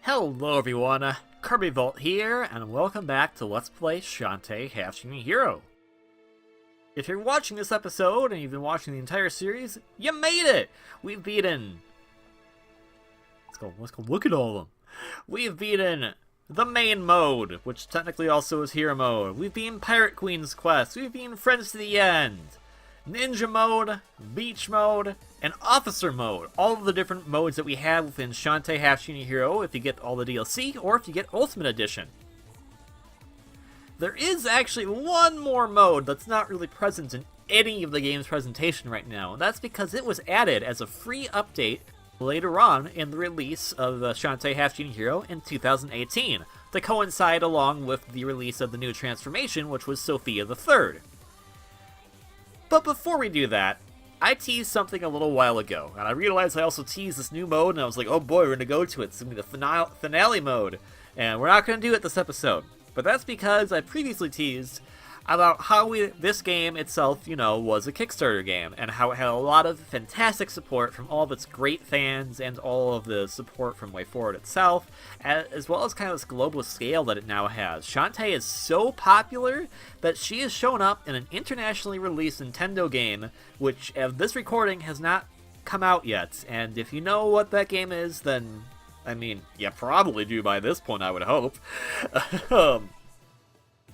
Hello everyone, KirbyVolt here, and welcome back to Let's Play Shantae Half-Genie Hero. If you're watching this episode, and you've been watching the entire series, you made it! We've beaten... Let's go look at all of them. We've beaten the main mode, which technically also is hero mode. We've beaten Pirate Queen's Quest. We've beaten Friends to the End. Ninja mode, beach mode, and officer mode. All of the different modes that we have within Shantae Half-Genie Hero if you get all the DLC or if you get Ultimate Edition. There is actually one more mode that's not really present in any of the game's presentation right now, and that's because it was added as a free update later on in the release of Shantae Half-Genie Hero in 2018, to coincide along with the release of the new transformation, which was Sophia the Third. But before we do that, I teased something a little while ago, and I realized I also teased this new mode, and I was like, oh boy, we're going to go to it. It's going to be the finale mode, and we're not going to do it this episode. But that's because I previously teased about how this game itself, was a Kickstarter game, and how it had a lot of fantastic support from all of its great fans, and all of the support from WayForward itself, as well as kind of this global scale that it now has. Shantae is so popular that she has shown up in an internationally released Nintendo game, which, at this recording, has not come out yet. And if you know what that game is, then, I mean, you probably do by this point, I would hope.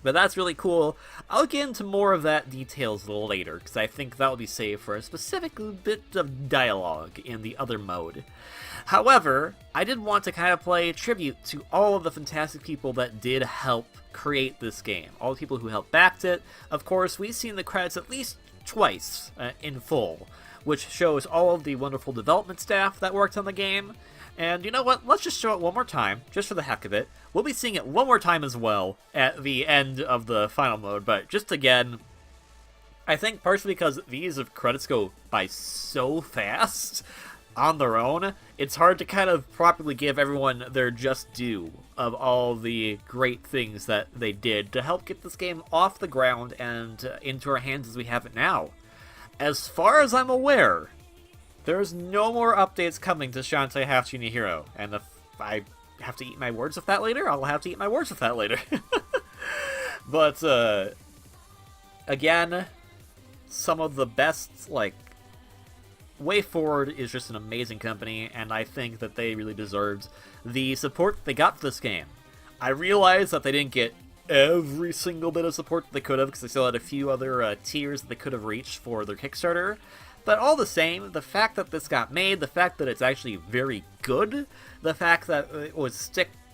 But that's really cool. I'll get into more of that details later, because I think that'll be saved for a specific bit of dialogue in the other mode. However, I did want to kind of play tribute to all of the fantastic people that did help create this game. All the people who helped backed it. Of course, we've seen the credits at least twice in full, which shows all of the wonderful development staff that worked on the game. And you know what? Let's just show it one more time, just for the heck of it. We'll be seeing it one more time as well at the end of the final mode, but just again, I think partially because these credits go by so fast on their own, it's hard to kind of properly give everyone their just due of all the great things that they did to help get this game off the ground and into our hands as we have it now. As far as I'm aware, there's no more updates coming to Shantae Half-Genie Hero, and if I have to eat my words with that later, I'll have to eat my words with that later. But, again, some of the best, WayForward is just an amazing company, and I think that they really deserved the support that they got for this game. I realize that they didn't get every single bit of support that they could have, because they still had a few other tiers that they could have reached for their Kickstarter. But all the same, the fact that this got made, the fact that it's actually very good, the fact that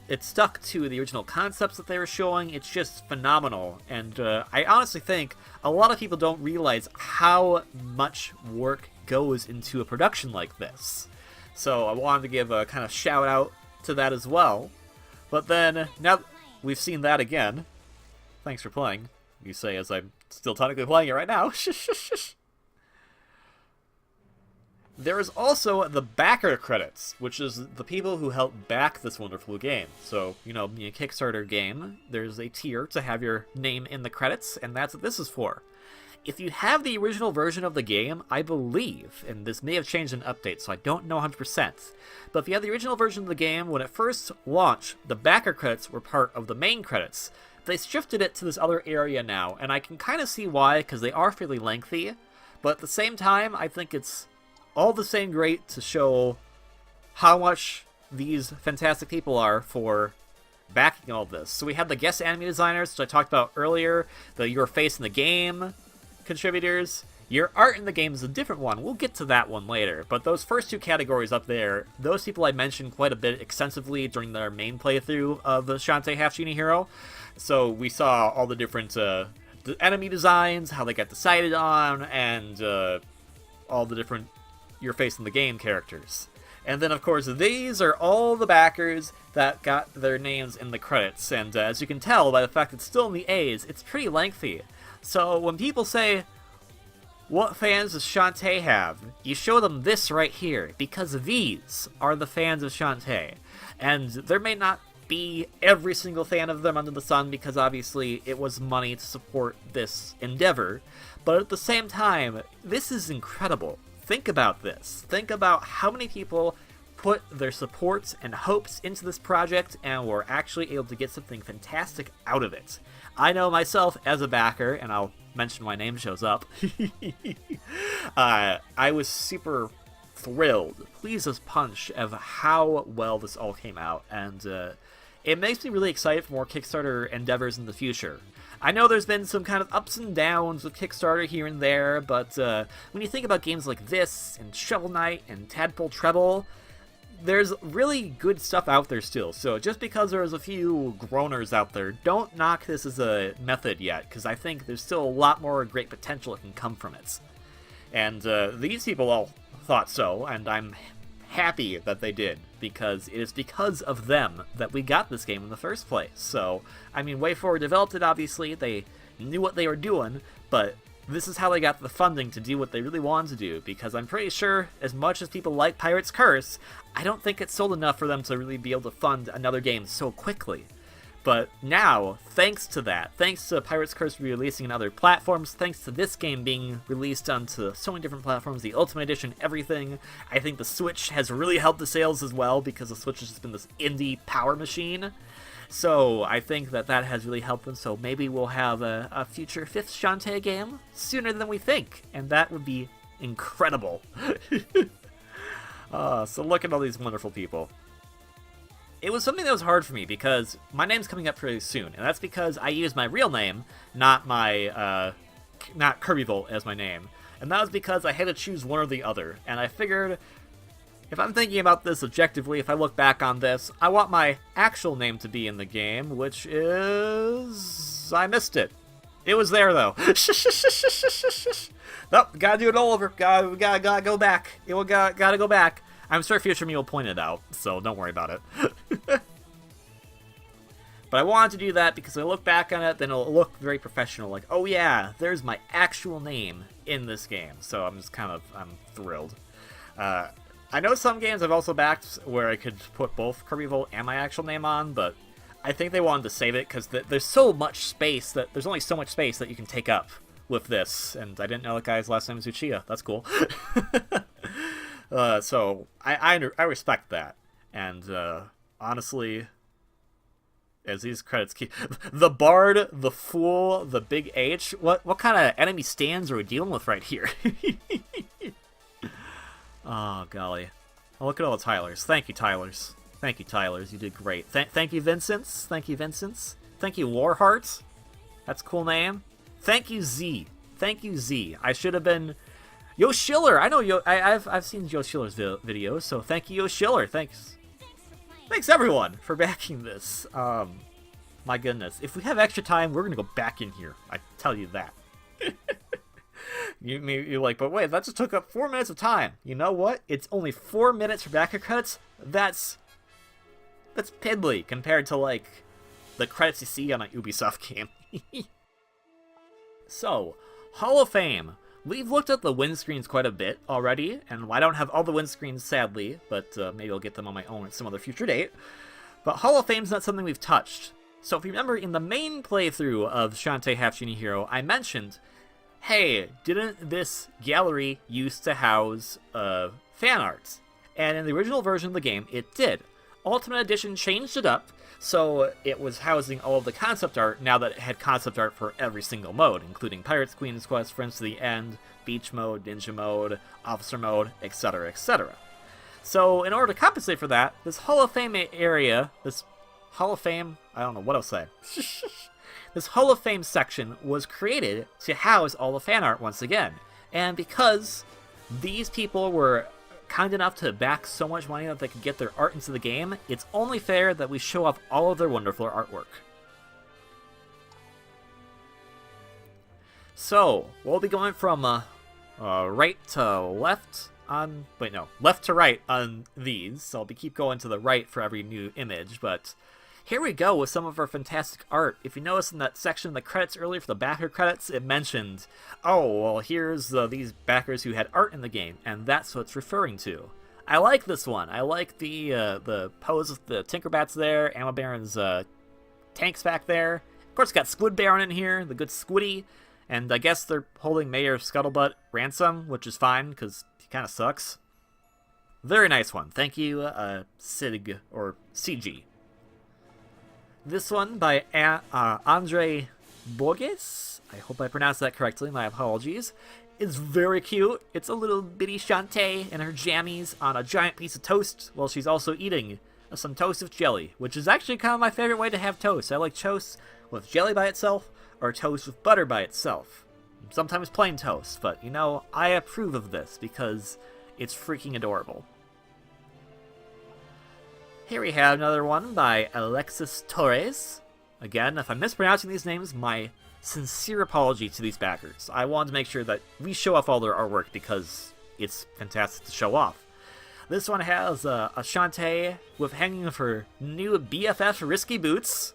it stuck to the original concepts that they were showing, it's just phenomenal. And I honestly think a lot of people don't realize how much work goes into a production like this. So I wanted to give a kind of shout out to that as well. But then, now that we've seen that again, thanks for playing, you say as I'm still technically playing it right now. There is also the backer credits, which is the people who helped back this wonderful game. So, in a Kickstarter game, there's a tier to have your name in the credits, and that's what this is for. If you have the original version of the game, I believe, and this may have changed in updates, so I don't know 100%, but if you have the original version of the game, when it first launched, the backer credits were part of the main credits. They shifted it to this other area now, and I can kind of see why, because they are fairly lengthy, but at the same time, I think it's all the same great to show how much these fantastic people are for backing all this. So we have the guest anime designers, which I talked about earlier, the Your Face in the Game contributors. Your Art in the Game is a different one. We'll get to that one later. But those first two categories up there, those people I mentioned quite a bit extensively during their main playthrough of the Shantae Half-Genie Hero. So we saw all the different the enemy designs, how they got decided on, and all the different Your Face in the Game characters. And then, of course, these are all the backers that got their names in the credits. And as you can tell by the fact it's still in the A's, it's pretty lengthy. So when people say, what fans does Shantae have? You show them this right here, because these are the fans of Shantae. And there may not be every single fan of them under the sun, because obviously it was money to support this endeavor. But at the same time, this is incredible. Think about this. Think about how many people put their support and hopes into this project and were actually able to get something fantastic out of it. I know myself as a backer, and I'll mention my name shows up, I was super thrilled, pleased as punch, of how well this all came out, and it makes me really excited for more Kickstarter endeavors in the future. I know there's been some kind of ups and downs with Kickstarter here and there, but when you think about games like this, and Shovel Knight, and Tadpole Treble, there's really good stuff out there still. So just because there's a few groaners out there, don't knock this as a method yet, because I think there's still a lot more great potential that can come from it. And these people all thought so, and I'm happy that they did, because it is because of them that we got this game in the first place. So, I mean, WayForward developed it, obviously, they knew what they were doing, but this is how they got the funding to do what they really wanted to do, because I'm pretty sure, as much as people like Pirate's Curse, I don't think it sold enough for them to really be able to fund another game so quickly. But now, thanks to that, thanks to Pirate's Curse releasing on other platforms, thanks to this game being released onto so many different platforms, the Ultimate Edition, everything, I think the Switch has really helped the sales as well, because the Switch has just been this indie power machine. So I think that has really helped them, so maybe we'll have a future 5th Shantae game sooner than we think, and that would be incredible. So look at all these wonderful people. It was something that was hard for me, because my name's coming up pretty soon, and that's because I use my real name, not KirbyVolt as my name, and that was because I had to choose one or the other, and I figured, if I'm thinking about this objectively, if I look back on this, I want my actual name to be in the game, which is... I missed it. It was there, though. Nope, gotta do it all over. Gotta go back. Gotta go back. I'm sure future me will point it out, so don't worry about it. But I wanted to do that because I look back on it, then it'll look very professional, like, oh yeah, there's my actual name in this game. So I'm thrilled. I know some games I've also backed where I could put both KirbyVolt and my actual name on, but I think they wanted to save it because there's so much space that there's only so much space that you can take up with this, and I didn't know that guy's last name was Uchiha. That's cool. So I respect that, and honestly, as these credits keep, the Bard, the Fool, the Big H, what kind of enemy stands are we dealing with right here? Oh, golly. Oh, look at all the Tylers. Thank you, Tylers. Thank you, Tylers. You did great. Thank you, Vincents. Thank you, Vincents. Thank you, Warheart. That's a cool name. Thank you, Z. Thank you, Z. I should have been... Yo Schiller. I know I've seen Yo Schiller's videos, so thank you, Yo Schiller. Thanks. Thanks, everyone, for backing this. My goodness. If we have extra time, we're going to go back in here. I tell you that. You're like, but wait, that just took up 4 minutes of time. You know what? It's only 4 minutes for backer credits. That's piddly compared to, like, the credits you see on a Ubisoft game. So, Hall of Fame. We've looked at the windscreens quite a bit already, and I don't have all the windscreens, sadly, but maybe I'll get them on my own at some other future date. But Hall of Fame's not something we've touched. So if you remember, in the main playthrough of Shantae Half-Genie Hero, I mentioned, hey, didn't this gallery used to house fan art? And in the original version of the game, it did. Ultimate Edition changed it up, so it was housing all of the concept art now that it had concept art for every single mode, including Pirates, Queen's Quest, Friends to the End, Beach Mode, Ninja Mode, Officer Mode, etc., etc. So in order to compensate for that, this Hall of Fame area, this Hall of Fame, I don't know what I'll say. This Hall of Fame section was created to house all the fan art once again. And because these people were kind enough to back so much money that they could get their art into the game, it's only fair that we show off all of their wonderful artwork. So, we'll be going from right to left on... Wait, no. Left to right on these. So I'll keep going to the right for every new image, but... Here we go with some of our fantastic art. If you notice in that section of the credits earlier for the backer credits, it mentioned, oh, well, here's these backers who had art in the game, and that's what it's referring to. I like this one. I like the pose of the Tinkerbats there, Ammo Baron's tanks back there. Of course, got Squid Baron in here, the good Squiddy, and I guess they're holding Mayor Scuttlebutt ransom, which is fine, because he kind of sucks. Very nice one. Thank you, Sig, or CG. This one by Andre Borges. I hope I pronounced that correctly. My apologies. It's very cute. It's a little bitty Shantae in her jammies on a giant piece of toast while she's also eating some toast with jelly, which is actually kind of my favorite way to have toast. I like toast with jelly by itself or toast with butter by itself. Sometimes plain toast, but you know, I approve of this because it's freaking adorable. Here we have another one by Alexis Torres. Again, if I'm mispronouncing these names, my sincere apology to these backers. I wanted to make sure that we show off all their artwork because it's fantastic to show off. This one has a Shantae with hanging of her new BFF Risky Boots.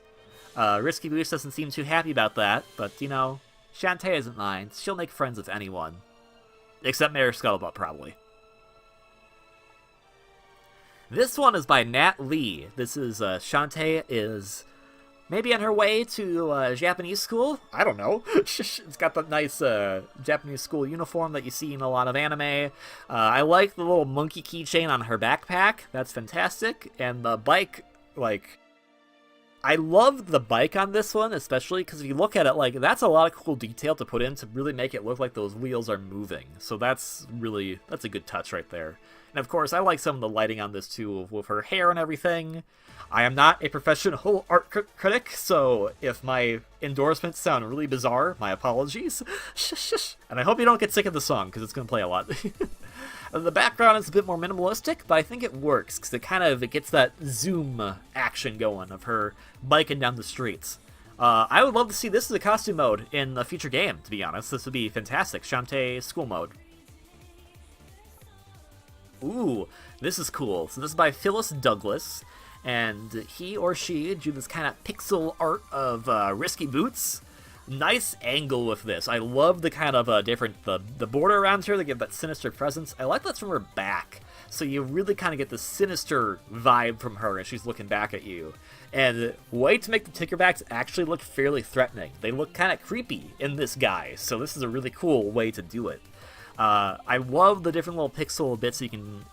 Risky Boots doesn't seem too happy about that, but you know, Shantae isn't mine. She'll make friends with anyone. Except Mayor Scuttlebutt, probably. This one is by Nat Lee. This is, Shantae is maybe on her way to Japanese school? I don't know. It's got that nice Japanese school uniform that you see in a lot of anime. I like the little monkey keychain on her backpack. That's fantastic. And the bike, like, I love the bike on this one, especially because if you look at it, like, that's a lot of cool detail to put in to really make it look like those wheels are moving. So that's a good touch right there. And of course, I like some of the lighting on this too, with her hair and everything. I am not a professional art critic, so if my endorsements sound really bizarre, my apologies. And I hope you don't get sick of the song, because it's going to play a lot. The background is a bit more minimalistic, but I think it works, because it gets that zoom action going of her biking down the streets. I would love to see this as a costume mode in a future game, to be honest. This would be fantastic. Shantae school mode. Ooh, this is cool. So this is by Phyllis Douglas, and he or she do this kind of pixel art of Risky Boots. Nice angle with this. I love the kind of the border around here. They give that sinister presence. I like that's from her back, so you really kind of get the sinister vibe from her as she's looking back at you. And way to make the Tinkerbacks actually look fairly threatening. They look kind of creepy in this guy, so this is a really cool way to do it. I love the different little pixel bits you can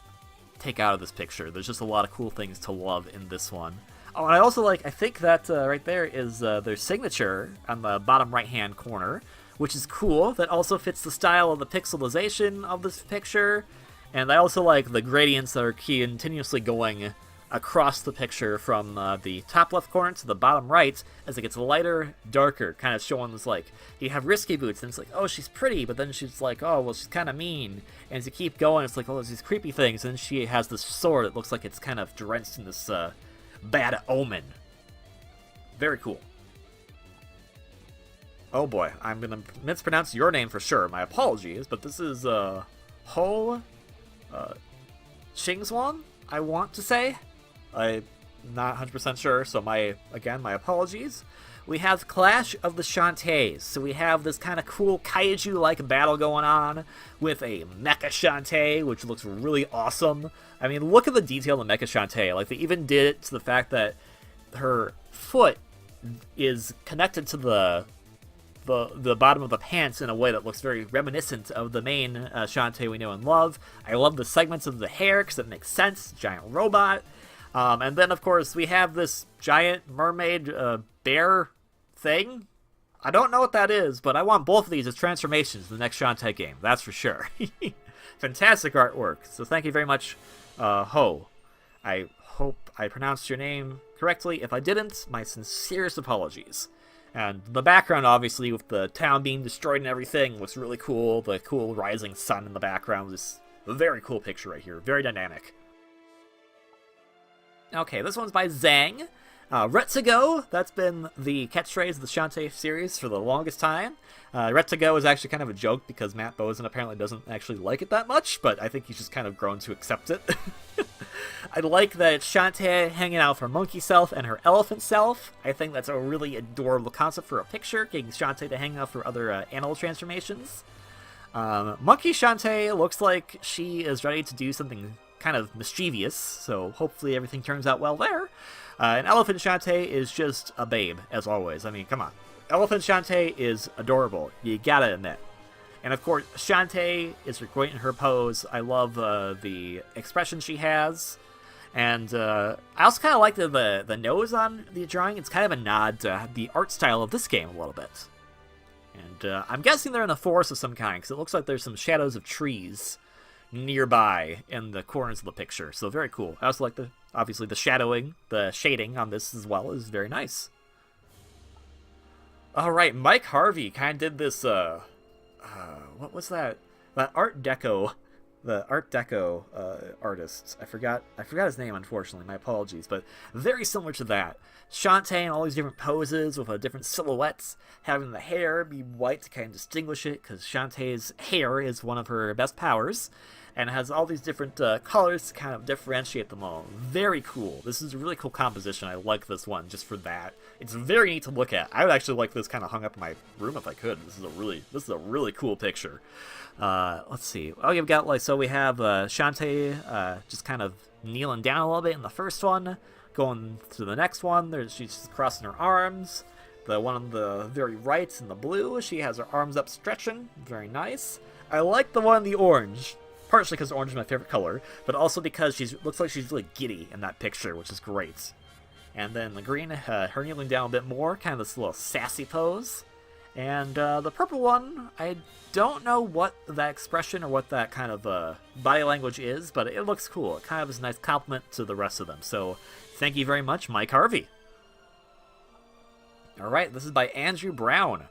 take out of this picture. There's just a lot of cool things to love in this one. Oh, and I also I think that right there is their signature on the bottom right-hand corner, which is cool. That also fits the style of the pixelization of this picture. And I also like the gradients that are continuously going across the picture from the top left corner to the bottom right as it gets lighter, darker, kind of showing this, like, you have Risky Boots, and it's like, oh, she's pretty, but then she's like, oh, well, she's kind of mean. And as you keep going, it's like, oh, there's these creepy things, and then she has this sword that looks like it's kind of drenched in this bad omen. Very cool. Oh boy, I'm gonna mispronounce your name for sure. My apologies, but this is Ho Xingswan, I want to say. I'm not 100% sure, so my apologies. We have Clash of the Shantaes. So we have this kind of cool kaiju-like battle going on with a Mecha Shantae, which looks really awesome. I mean, look at the detail in Mecha Shantae. Like, they even did it to the fact that her foot is connected to the bottom of the pants in a way that looks very reminiscent of the main Shantae we know and love. I love the segments of the hair because it makes sense. Giant robot. And then, of course, we have this giant mermaid bear thing. I don't know what that is, but I want both of these as transformations in the next Shantae game. That's for sure. Fantastic artwork. So thank you very much, Ho. I hope I pronounced your name correctly. If I didn't, my sincerest apologies. And the background, obviously, with the town being destroyed and everything, looks really cool. The cool rising sun in the background is a very cool picture right here. Very dynamic. Okay, this one's by Zhang. Ret's Go, that's been the catchphrase of the Shantae series for the longest time. Ret's Go is actually kind of a joke because Matt Bozen apparently doesn't actually like it that much, but I think he's just kind of grown to accept it. I like that it's Shantae hanging out with her monkey self and her elephant self. I think that's a really adorable concept for a picture, getting Shantae to hang out for other animal transformations. Monkey Shantae looks like she is ready to do something kind of mischievous, so hopefully everything turns out well there. And Elephant Shantae is just a babe, as always. I mean, come on. Elephant Shantae is adorable, you gotta admit. And of course, Shantae is great in her pose. I love the expression she has. And I also kind of like the nose on the drawing. It's kind of a nod to the art style of this game a little bit. And I'm guessing they're in a forest of some kind, because it looks like there's some shadows of trees nearby in the corners of the picture. So very cool. I also like obviously the shading on this as well is very nice. All right, Mike Harvey kind of did this, what was that? That Art Deco artist. I forgot his name, unfortunately. My apologies, but very similar to that. Shantae in all these different poses with different silhouettes, having the hair be white to kind of distinguish it, because Shantae's hair is one of her best powers, and it has all these different colors to kind of differentiate them all. Very cool. This is a really cool composition. I like this one just for that. It's very neat to look at. I would actually like this kind of hung up in my room if I could. This is a really cool picture. Let's see. Oh, you've got we have Shantae just kind of kneeling down a little bit in the first one. Going to the next one, she's just crossing her arms. The one on the very right in the blue, she has her arms up stretching. Very nice. I like the one in the orange, partially because orange is my favorite color, but also because looks like she's really giddy in that picture, which is great. And then the green, her kneeling down a bit more, kind of this little sassy pose. And the purple one, I don't know what that expression or what that kind of body language is, but it looks cool. It kind of is a nice compliment to the rest of them. So thank you very much, Mike Harvey. All right, this is by Andrew Brown.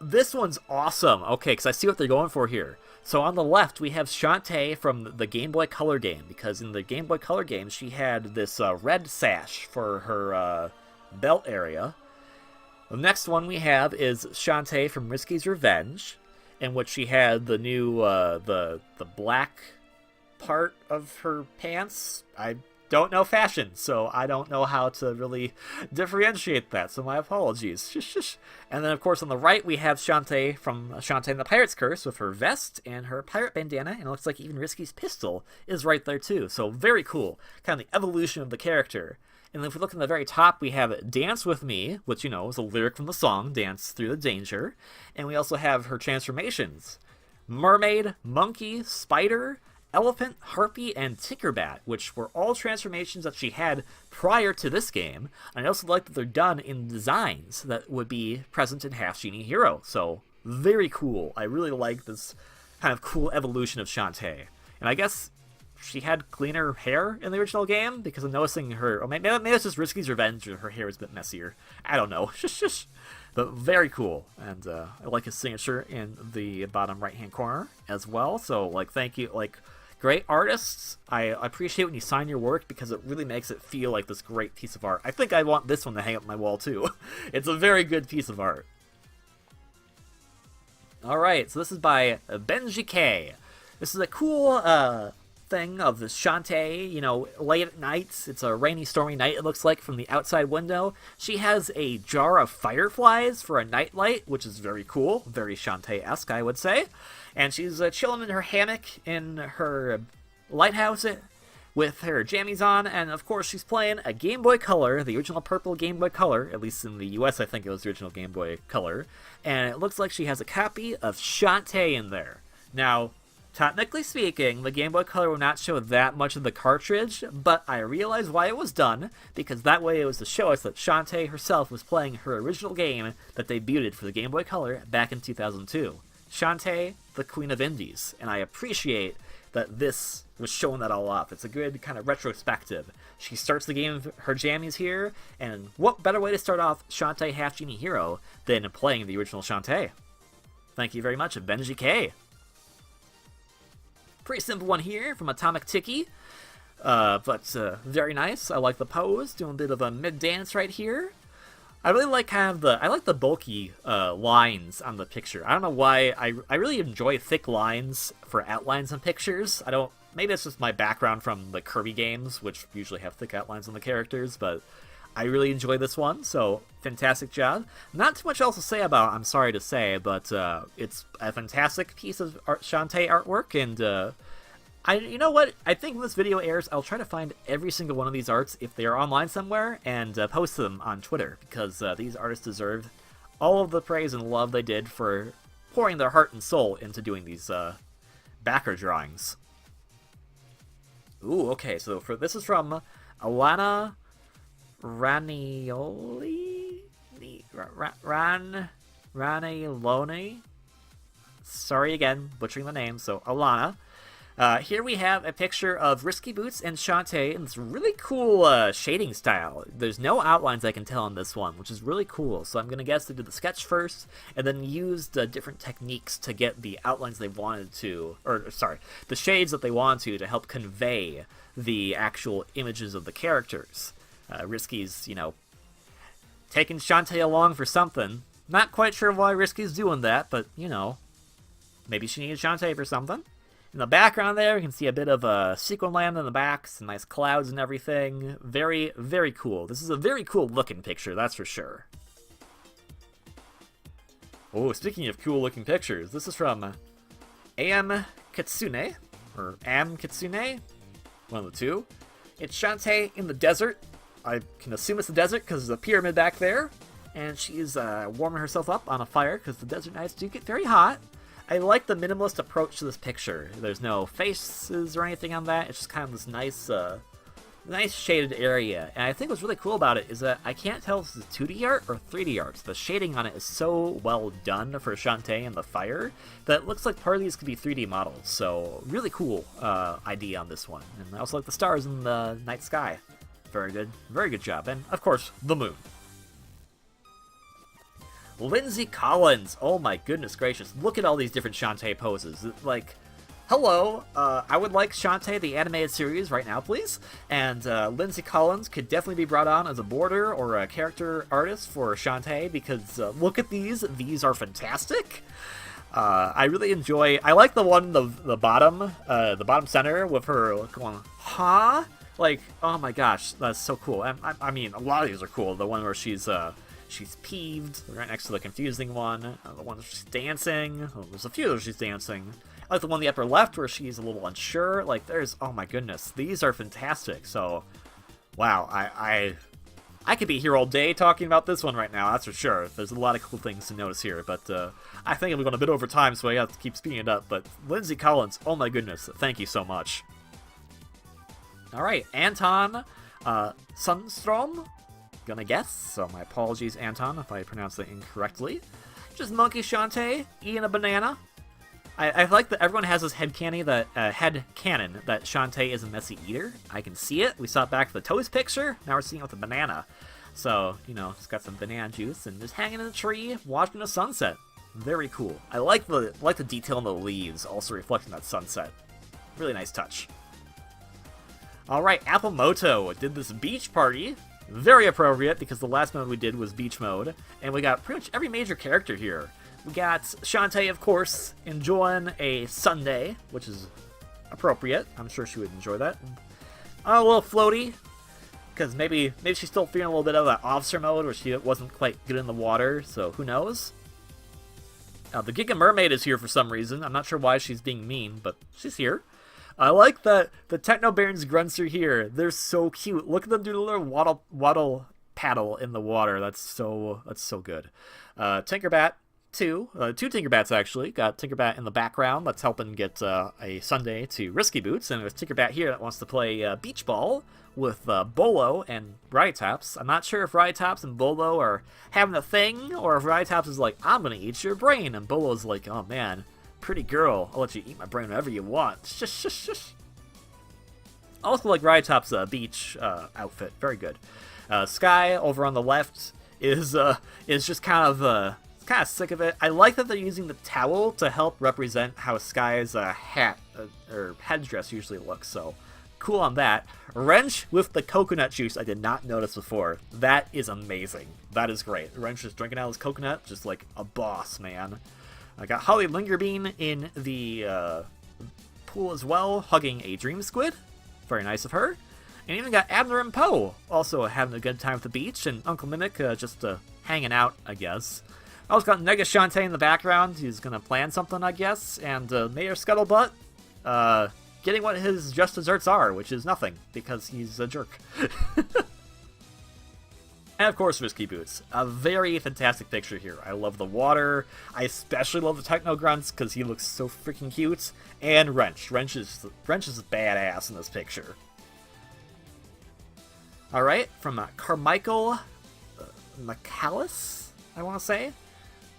This one's awesome. Okay, because I see what they're going for here. So on the left, we have Shantae from the Game Boy Color game, because in the Game Boy Color game, she had this red sash for her belt area. The next one we have is Shantae from Risky's Revenge, in which she had the new, the black part of her pants. I don't know fashion, so I don't know how to really differentiate that, so my apologies. And then, of course, on the right, we have Shantae from Shantae and the Pirate's Curse with her vest and her pirate bandana, and it looks like even Risky's pistol is right there, too. So very cool. Kind of the evolution of the character. And if we look in the very top, we have Dance With Me, which, is a lyric from the song, Dance Through the Danger. And we also have her transformations. Mermaid, Monkey, Spider, Elephant, Harpy, and Tinkerbat, which were all transformations that she had prior to this game. And I also like that they're done in designs that would be present in Half-Genie Hero. So, very cool. I really like this kind of cool evolution of Shantae. And I guess she had cleaner hair in the original game, because I'm noticing her... maybe it's just Risky's Revenge, or her hair is a bit messier. I don't know. But very cool. And I like his signature in the bottom right-hand corner as well. So, thank you. Great artists. I appreciate when you sign your work, because it really makes it feel like this great piece of art. I think I want this one to hang up on my wall, too. It's a very good piece of art. Alright, so this is by Benji K. This is a cool thing of the Shantae, late at night. It's a rainy, stormy night, it looks like, from the outside window. She has a jar of fireflies for a nightlight, which is very cool. Very Shantae-esque, I would say. And she's chilling in her hammock in her lighthouse with her jammies on, and of course she's playing a Game Boy Color, the original purple Game Boy Color, at least in the US I think it was the original Game Boy Color, and it looks like she has a copy of Shantae in there. Now, technically speaking, the Game Boy Color will not show that much of the cartridge, but I realize why it was done, because that way it was to show us that Shantae herself was playing her original game that debuted for the Game Boy Color back in 2002. Shantae, the Queen of Indies, and I appreciate that this was showing that all off. It's a good kind of retrospective. She starts the game with her jammies here, and what better way to start off Shantae Half-Genie Hero than playing the original Shantae? Thank you very much, Benji K. Pretty simple one here from Atomic Tiki, but very nice. I like the pose, doing a bit of a mid-dance right here. I really like I like the bulky lines on the picture. I don't know why, I really enjoy thick lines for outlines on pictures. Maybe it's just my background from the Kirby games, which usually have thick outlines on the characters, but I really enjoy this one, so fantastic job. Not too much else to say about it, I'm sorry to say, but it's a fantastic piece of Shantae artwork, and you know what? I think when this video airs, I'll try to find every single one of these arts if they are online somewhere and post them on Twitter, because these artists deserve all of the praise and love they did for pouring their heart and soul into doing these backer drawings. Ooh, okay, so this is from Alana Ranioli? Raniolone? Sorry again, butchering the name, so Alana. Here we have a picture of Risky Boots and Shantae in this really cool shading style. There's no outlines I can tell on this one, which is really cool. So I'm going to guess they did the sketch first, and then used different techniques to get the outlines they wanted to, the shades that they wanted to help convey the actual images of the characters. Risky's, taking Shantae along for something. Not quite sure why Risky's doing that, but, maybe she needed Shantae for something. In the background there, you can see a bit of a sequin land in the back, some nice clouds and everything. Very, very cool. This is a very cool looking picture, that's for sure. Oh, speaking of cool looking pictures, this is from Am Kitsune, or Am Kitsune, one of the two. It's Shantae in the desert. I can assume it's the desert because there's a pyramid back there. And she's warming herself up on a fire because the desert nights do get very hot. I like the minimalist approach to this picture. There's no faces or anything on that. It's just kind of this nice shaded area. And I think what's really cool about it is that I can't tell if this is 2D art or 3D art. The shading on it is so well done for Shantae and the fire that it looks like part of these could be 3D models. So really cool idea on this one. And I also like the stars in the night sky. Very good job. And of course, the moon. Lindsay Collins! Oh my goodness gracious. Look at all these different Shantae poses. Like, hello, I would like Shantae, the animated series, right now, please. And Lindsay Collins could definitely be brought on as a border or a character artist for Shantae, because look at these. These are fantastic. I really enjoy... I like the one, the bottom center with her going, huh? Like, oh my gosh, that's so cool. I mean, a lot of these are cool. The one where she's peeved, right next to the confusing one. The one where she's dancing. Oh, there's a few where she's dancing. I like the one in the upper left where she's a little unsure. Like, there's, oh my goodness, these are fantastic. So, wow, I could be here all day talking about this one right now, that's for sure. There's a lot of cool things to notice here, but I think I'm going a bit over time, so I have to keep speeding it up. But Lindsay Collins, oh my goodness, thank you so much. All right, Anton Sundstrom, gonna guess, so my apologies, Anton, if I pronounce that incorrectly. Just Monkey Shantae eating a banana. I like that everyone has this headcanon that Shantae is a messy eater. I can see it. We saw it back for the toast picture. Now we're seeing it with the banana. So, it's got some banana juice and just hanging in a tree, watching the sunset. Very cool. I like the detail in the leaves, also reflecting that sunset. Really nice touch. Alright, Applemoto did this beach party. Very appropriate, because the last mode we did was beach mode. And we got pretty much every major character here. We got Shantae, of course, enjoying a sundae, which is appropriate. I'm sure she would enjoy that. A little floaty, because maybe she's still feeling a little bit of that officer mode where she wasn't quite good in the water, so who knows? The Giga Mermaid is here for some reason. I'm not sure why she's being mean, but she's here. I like that the Techno Baron's grunts are here. They're so cute. Look at them do the little waddle paddle in the water. That's so good. Tinkerbat, two Tinkerbats actually. Got Tinkerbat in the background that's helping get a sundae to Risky Boots, and there's Tinkerbat here that wants to play beach ball with Bolo and Rowdytops. I'm not sure if Rowdytops and Bolo are having a thing, or if Rowdytops is like, I'm gonna eat your brain, and Bolo's like, oh man, pretty girl, I'll let you eat my brain whenever you want. Shush. I also like Rowdytop's beach outfit. Very good. Sky over on the left is just kind of sick of it. I like that they're using the towel to help represent how Sky's hat or headdress usually looks. So cool on that. Wrench with the coconut juice I did not notice before. That is amazing. That is great. Wrench is drinking out his coconut just like a boss, man. I got Holly Lingerbean in the pool as well, hugging a dream squid. Very nice of her. And even got Abner and Poe also having a good time at the beach, and Uncle Mimic just hanging out, I guess. I also got Nega Shantae in the background. He's gonna plan something, I guess. And Mayor Scuttlebutt getting what his just desserts are, which is nothing, because he's a jerk. And of course, Risky Boots. A very fantastic picture here. I love the water. I especially love the Techno Grunts because he looks so freaking cute. And Wrench. Wrench is badass in this picture. Alright, from Carmichael McCallis, I want to say.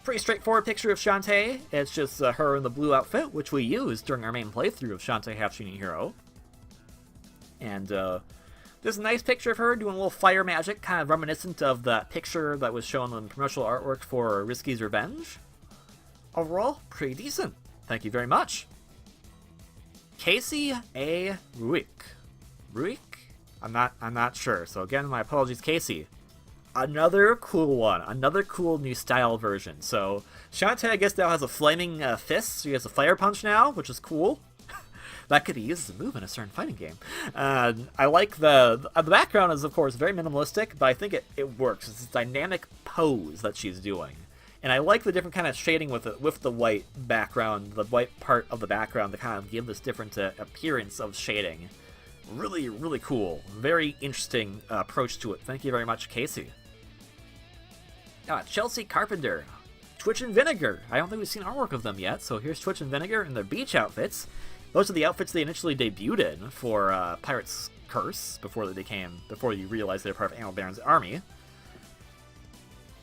Pretty straightforward picture of Shantae. It's just her in the blue outfit, which we used during our main playthrough of Shantae Half-Genie Hero. And there's a nice picture of her doing a little fire magic, kind of reminiscent of that picture that was shown in the promotional artwork for Risky's Revenge. Overall, pretty decent. Thank you very much. Casey A. Ruick. Ruick? I'm not sure. So again, my apologies, Casey. Another cool one. Another cool new style version. So Shantae, I guess, now has a flaming fist. She has a fire punch now, which is cool. That could be used as a move in a certain fighting game. I like the background is, of course, very minimalistic, but I think it works. It's a dynamic pose that she's doing. And I like the different kind of shading with the white background, the white part of the background to kind of give this different appearance of shading. Really, really cool. Very interesting approach to it. Thank you very much, Casey. Chelsey Carpenter. Twitch and Vinegar. I don't think we've seen artwork of them yet, so here's Twitch and Vinegar in their beach outfits. Those are the outfits they initially debuted in for Pirate's Curse before you realized they were part of Animal Baron's army.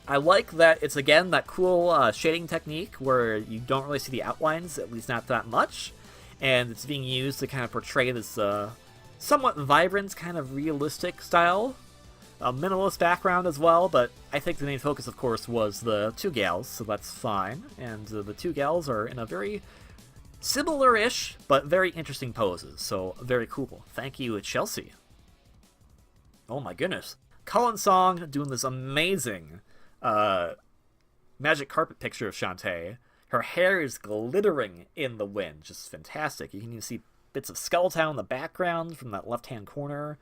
I like that it's, again, that cool shading technique where you don't really see the outlines, at least not that much, and it's being used to kind of portray this somewhat vibrant, kind of realistic style. A minimalist background as well, but I think the main focus, of course, was the two gals, so that's fine. And the two gals are in a very similar-ish, but very interesting poses, so very cool. Thank you, Chelsey. Oh my goodness. Colin Song doing this amazing magic carpet picture of Shantae. Her hair is glittering in the wind, just fantastic. You can even see bits of Skulltown in the background from that left-hand corner.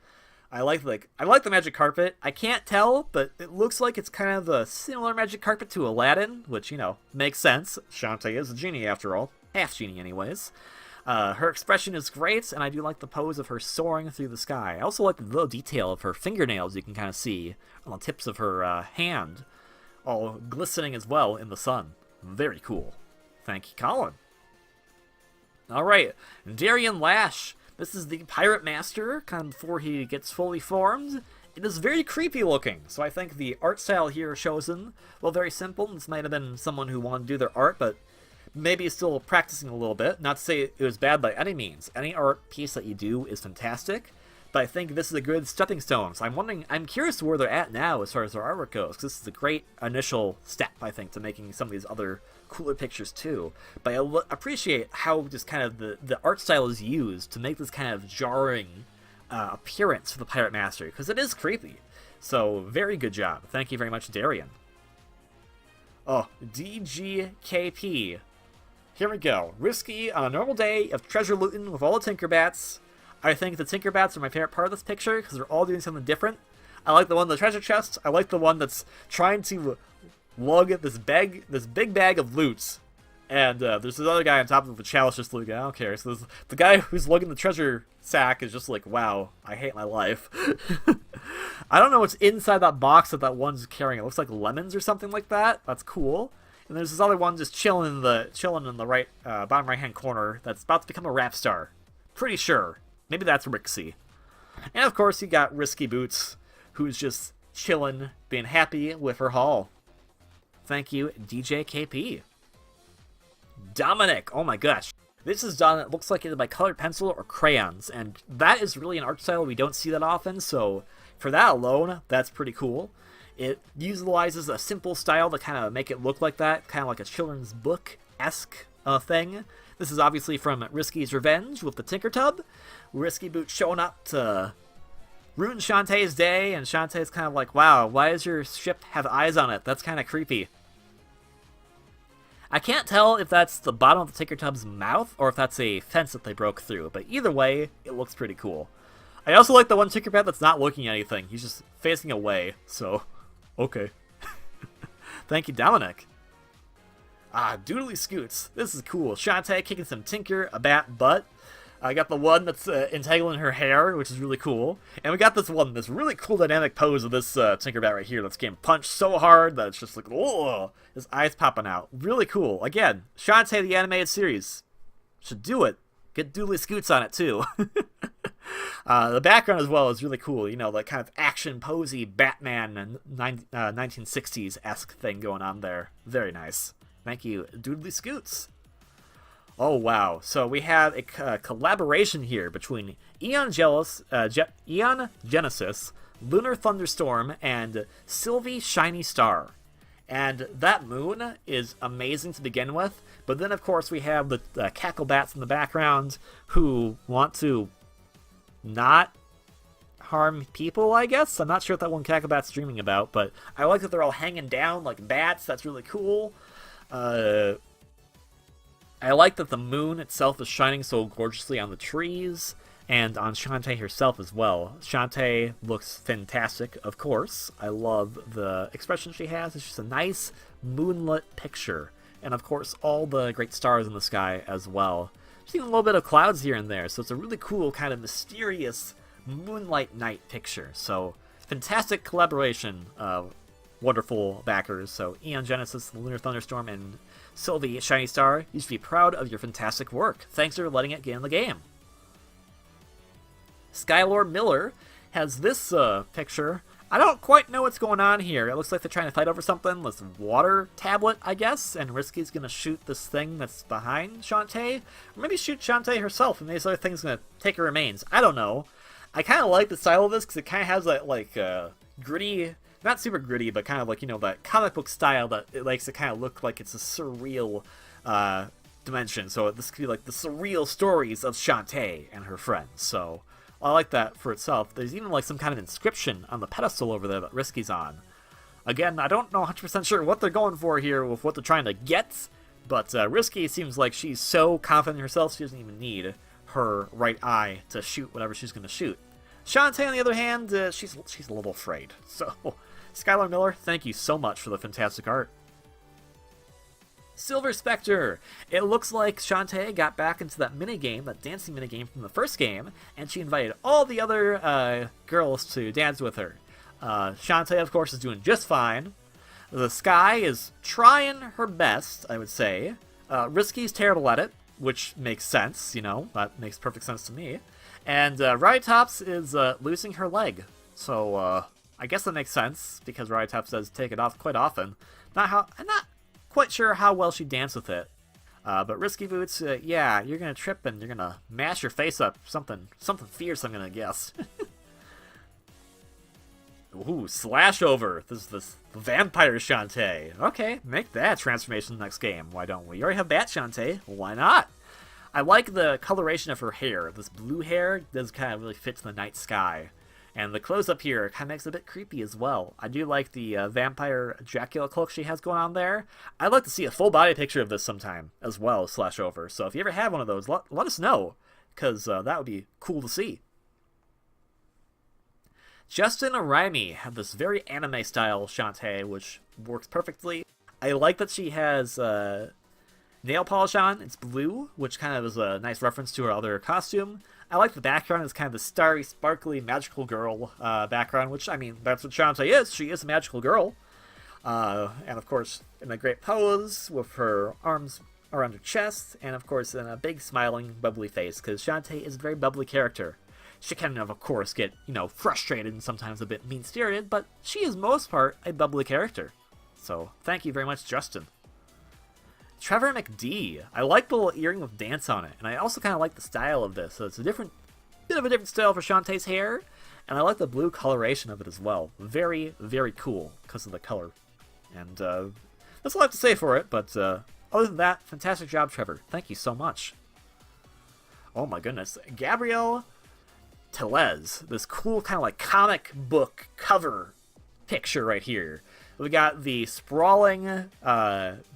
I like the magic carpet. I can't tell, but it looks like it's kind of a similar magic carpet to Aladdin, which, you know, makes sense. Shantae is a genie after all. Half-Genie anyways. Her expression is great, and I do like the pose of her soaring through the sky. I also like the little detail of her fingernails you can kind of see on the tips of her hand, all glistening as well in the sun. Very cool. Thank you, Colin. Alright, Darian Lash. This is the Pirate Master, kind of before he gets fully formed. It is very creepy looking, so I think the art style here chosen, well, very simple. This might have been someone who wanted to do their art, but maybe is still practicing a little bit. Not to say it was bad by any means. Any art piece that you do is fantastic, but I think this is a good stepping stone. So I'm curious to where they're at now as far as their artwork goes, because this is a great initial step, I think, to making some of these other cooler pictures too. But I appreciate how just kind of the art style is used to make this kind of jarring appearance for the Pirate Master, because it is creepy. So very good job. Thank you very much, Darian. Oh, DGKP. Here we go. Risky on a normal day of treasure looting with all the Tinkerbats. I think the Tinkerbats are my favorite part of this picture because they're all doing something different. I like the one in the treasure chest. I like the one that's trying to lug this big bag of loot. And there's this other guy on top of a chalice just looking. I don't care. So the guy who's lugging the treasure sack is just like, wow, I hate my life. I don't know what's inside that box that one's carrying. It looks like lemons or something like that. That's cool. And there's this other one just chilling in the right bottom right hand corner that's about to become a rap star. Pretty sure. Maybe that's Rixie. And of course you got Risky Boots, who's just chilling, being happy with her haul. Thank you, DJ KP. Dominic, oh my gosh. This is done, it looks like it's by colored pencil or crayons, and that is really an art style we don't see that often, so for that alone, that's pretty cool. It utilizes a simple style to kind of make it look like that, kind of like a children's book-esque thing. This is obviously from Risky's Revenge with the Tinker Tub. Risky Boots showing up to ruin Shantae's day, and Shantae's kind of like, wow, why does your ship have eyes on it? That's kind of creepy. I can't tell if that's the bottom of the Tinker Tub's mouth or if that's a fence that they broke through, but either way, it looks pretty cool. I also like the one Tinkerbell that's not looking at anything. He's just facing away, so okay. Thank you, Dominic. Doodly Scoots. This is cool. Shantae kicking some Tinker a bat butt. I got the one that's entangling her hair, which is really cool. And we got this really cool dynamic pose of this Tinkerbat right here that's getting punched so hard that it's just like, oh, his eyes popping out. Really cool. Again, Shantae the animated series. Should do it. Get Doodly Scoots on it, too. The background as well is really cool. You know, that kind of action posy Batman and 1960s-esque thing going on there. Very nice. Thank you, Doodly Scoots. Oh, wow. So we have a collaboration here between Eon Genesis, Lunar Thunderstorm, and Sylvie Shiny Star. And that moon is amazing to begin with, but then, of course, we have the Cacklebats in the background who want to not harm people, I guess? I'm not sure what that one Cacklebat's dreaming about, but I like that they're all hanging down like bats. That's really cool. I like that the moon itself is shining so gorgeously on the trees and on Shantae herself as well. Shantae looks fantastic, of course. I love the expression she has. It's just a nice moonlit picture. And of course, all the great stars in the sky as well. Just even a little bit of clouds here and there. So it's a really cool kind of mysterious moonlight night picture. So fantastic collaboration. Wonderful backers. So Eon Genesis, Lunar Thunderstorm, and Sylvie Shiny Star, you should be proud of your fantastic work. Thanks for letting it get in the game. Skylord Miller has this picture. I don't quite know what's going on here. It looks like they're trying to fight over something. This water tablet, I guess, and Risky's going to shoot this thing that's behind Shantae. Or maybe shoot Shantae herself, and this other thing's going to take her remains. I don't know. I kind of like the style of this, because it kind of has that, like, gritty... Not super gritty, but kind of like, you know, that comic book style that it makes it kind of look like it's a surreal dimension. So this could be like the surreal stories of Shantae and her friends. So I like that for itself. There's even like some kind of inscription on the pedestal over there that Risky's on. Again, I don't know 100% sure what they're going for here with what they're trying to get, but Risky seems like she's so confident in herself she doesn't even need her right eye to shoot whatever she's going to shoot. Shantae, on the other hand, she's a little afraid. So, Skylar Miller, thank you so much for the fantastic art. Silver Spectre. It looks like Shantae got back into that minigame, that dancing minigame from the first game, and she invited all the other girls to dance with her. Shantae, of course, is doing just fine. The Sky is trying her best, I would say. Risky's terrible at it, which makes sense, you know, that makes perfect sense to me. And Rowdy Tops is losing her leg. So I guess that makes sense, because Rowdy Tops does take it off quite often. I'm not quite sure how well she danced with it. But Risky Boots, yeah, you're going to trip and you're going to mash your face up. Something fierce, I'm going to guess. Ooh, Slash Over. This is this Vampire Shantae. Okay, make that transformation in the next game. Why don't we? You already have Bat Shantae. Why not? I like the coloration of her hair. This blue hair does kind of really fit to the night sky. And the close-up here kind of makes it a bit creepy as well. I do like the vampire Dracula cloak she has going on there. I'd like to see a full-body picture of this sometime as well, Slash Over. So if you ever have one of those, let us know, because that would be cool to see. Justin Raimi had this very anime-style Shantae, which works perfectly. I like that she has nail polish on. It's blue, which kind of is a nice reference to her other costume. I like the background. It's kind of the starry, sparkly, magical girl background, which, I mean, that's what Shantae is. She is a magical girl. And, of course, in a great pose with her arms around her chest, and, of course, in a big, smiling, bubbly face, because Shantae is a very bubbly character. She can, of course, get, you know, frustrated and sometimes a bit mean-spirited, but she is, most part, a bubbly character. So, thank you very much, Justin. Trevor McD. I like the little earring with dance on it, and I also kind of like the style of this. So it's a bit of a different style for Shantae's hair, and I like the blue coloration of it as well. Very, very cool because of the color. And that's all I have to say for it, but other than that, fantastic job, Trevor. Thank you so much. Oh my goodness. Gabrielle Tellez. This cool kind of like comic book cover picture right here. We got the sprawling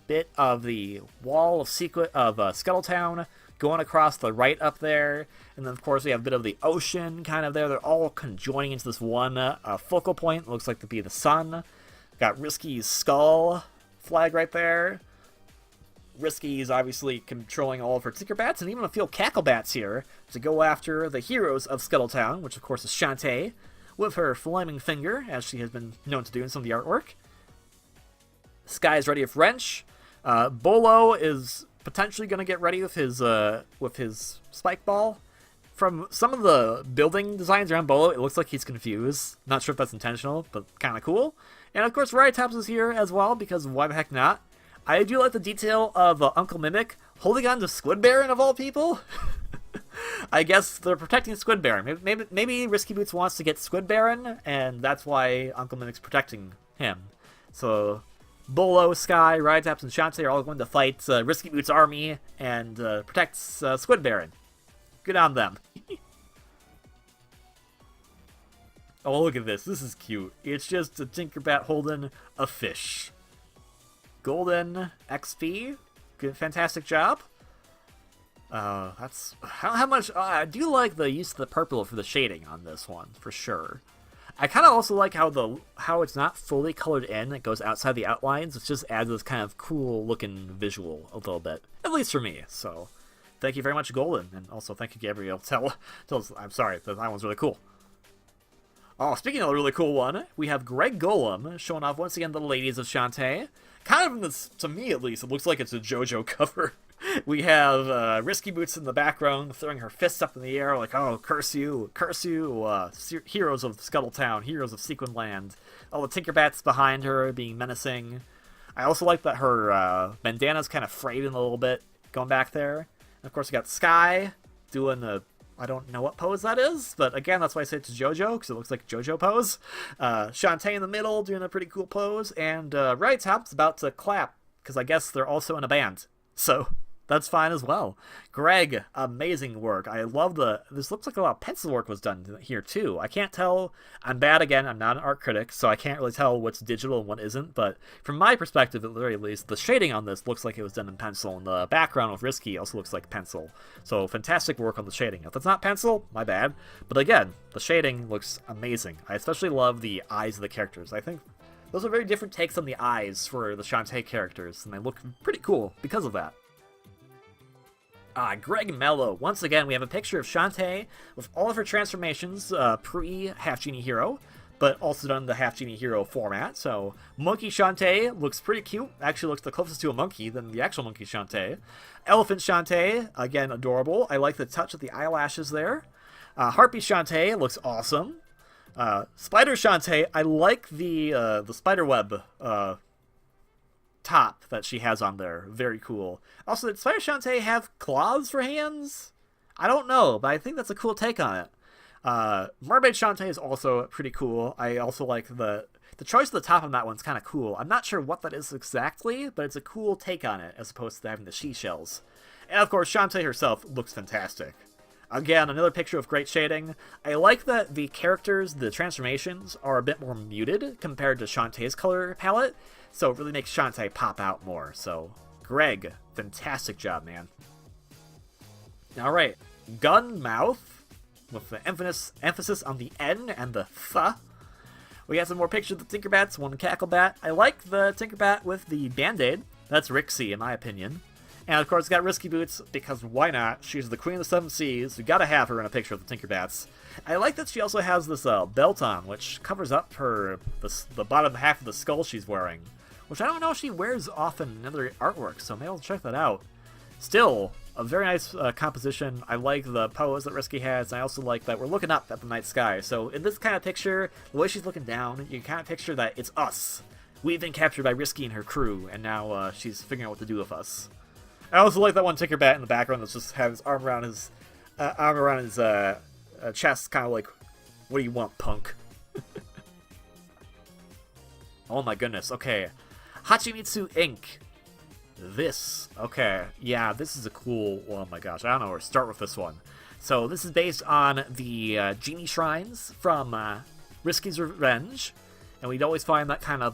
bit of the wall of Scuttletown going across the right up there. And then, of course, we have a bit of the ocean kind of there. They're all conjoining into this one focal point. It looks like to be the sun. Got Risky's skull flag right there. Risky is obviously controlling all of her Tinkerbats and even a few Cacklebats here to go after the heroes of Scuttletown, which of course is Shantae, with her flaming finger, as she has been known to do in some of the artwork. Sky is ready with Wrench. Bolo is potentially going to get ready with his spike ball. From some of the building designs around Bolo, it looks like he's confused. Not sure if that's intentional, but kind of cool. And of course, Rowdy is here as well, because why the heck not? I do like the detail of Uncle Mimic holding on to Squid Baron, of all people. I guess they're protecting Squid Baron. Maybe Risky Boots wants to get Squid Baron, and that's why Uncle Mimic's protecting him. So Bolo, Sky, Rowdy and Shantae are all going to fight Risky Boots' army and protect Squid Baron. Good on them. Oh, look at this. This is cute. It's just a Tinkerbat holding a fish. Golden XP. Good, fantastic job. That's how much. I do like the use of the purple for the shading on this one, for sure. I kind of also like how it's not fully colored in. It goes outside the outlines. It just adds this kind of cool looking visual a little bit, at least for me. So, thank you very much, Golden, and also thank you, Gabrielle. I'm sorry, that one's really cool. Oh, speaking of a really cool one, we have Greg Golem showing off once again the ladies of Shantae. Kind of, this, to me at least, it looks like it's a JoJo cover. We have Risky Boots in the background throwing her fists up in the air like, oh, curse you, heroes of Scuttletown, heroes of Sequinland. All the Tinkerbats behind her being menacing. I also like that her bandana's kind of frayed in a little bit going back there. And of course, we got Sky doing the, I don't know what pose that is, but again, that's why I say it's JoJo, because it looks like a JoJo pose. Shantae in the middle doing a pretty cool pose, and Right Top's about to clap, because I guess they're also in a band. So that's fine as well. Greg, amazing work. I love this looks like a lot of pencil work was done here too. I can't tell, I'm bad again, I'm not an art critic, so I can't really tell what's digital and what isn't, but from my perspective at the very least, the shading on this looks like it was done in pencil, and the background with Risky also looks like pencil. So fantastic work on the shading. If it's not pencil, my bad. But again, the shading looks amazing. I especially love the eyes of the characters. I think those are very different takes on the eyes for the Shantae characters, and they look pretty cool because of that. Greg Mello. Once again, we have a picture of Shantae with all of her transformations pre-Half-Genie Hero, but also done in the Half-Genie Hero format. So, Monkey Shantae looks pretty cute. Actually looks the closest to a monkey than the actual Monkey Shantae. Elephant Shantae, again, adorable. I like the touch of the eyelashes there. Harpy Shantae looks awesome. Spider Shantae, I like the spiderweb top that she has on there. Very cool. Also, did Spider Shantae have claws for hands? I don't know, but I think that's a cool take on it. Mermaid Shantae is also pretty cool. I also like the choice of the top on that one's kind of cool. I'm not sure what that is exactly, but it's a cool take on it as opposed to having the seashells. And of course, Shantae herself looks fantastic. Again, another picture of great shading. I like that the characters, the transformations, are a bit more muted compared to Shantae's color palette, so it really makes Shantae pop out more. So, Greg, fantastic job, man. Alright, Gunmouth, with the emphasis on the N and the th. We got some more pictures of the Tinkerbats, one Cacklebat. I like the Tinkerbat with the Band-Aid. That's Rixie, in my opinion. And of course, got Risky Boots, because why not? She's the Queen of the Seven Seas. We gotta have her in a picture of the Tinkerbats. I like that she also has this belt on, which covers up the bottom half of the skull she's wearing. Which I don't know if she wears often in other artwork, so maybe I'll check that out. Still, a very nice composition. I like the pose that Risky has, and I also like that we're looking up at the night sky. So in this kind of picture, the way she's looking down, you can kind of picture that it's us. We've been captured by Risky and her crew, and now she's figuring out what to do with us. I also like that one Tinkerbat in the background that just has his arm around his chest, kind of like, what do you want, punk? Oh my goodness, okay. Hachimitsu Inc. This, okay, yeah, this is a cool, oh my gosh, I don't know where to start with this one. So this is based on the genie shrines from Risky's Revenge, and we'd always find that kind of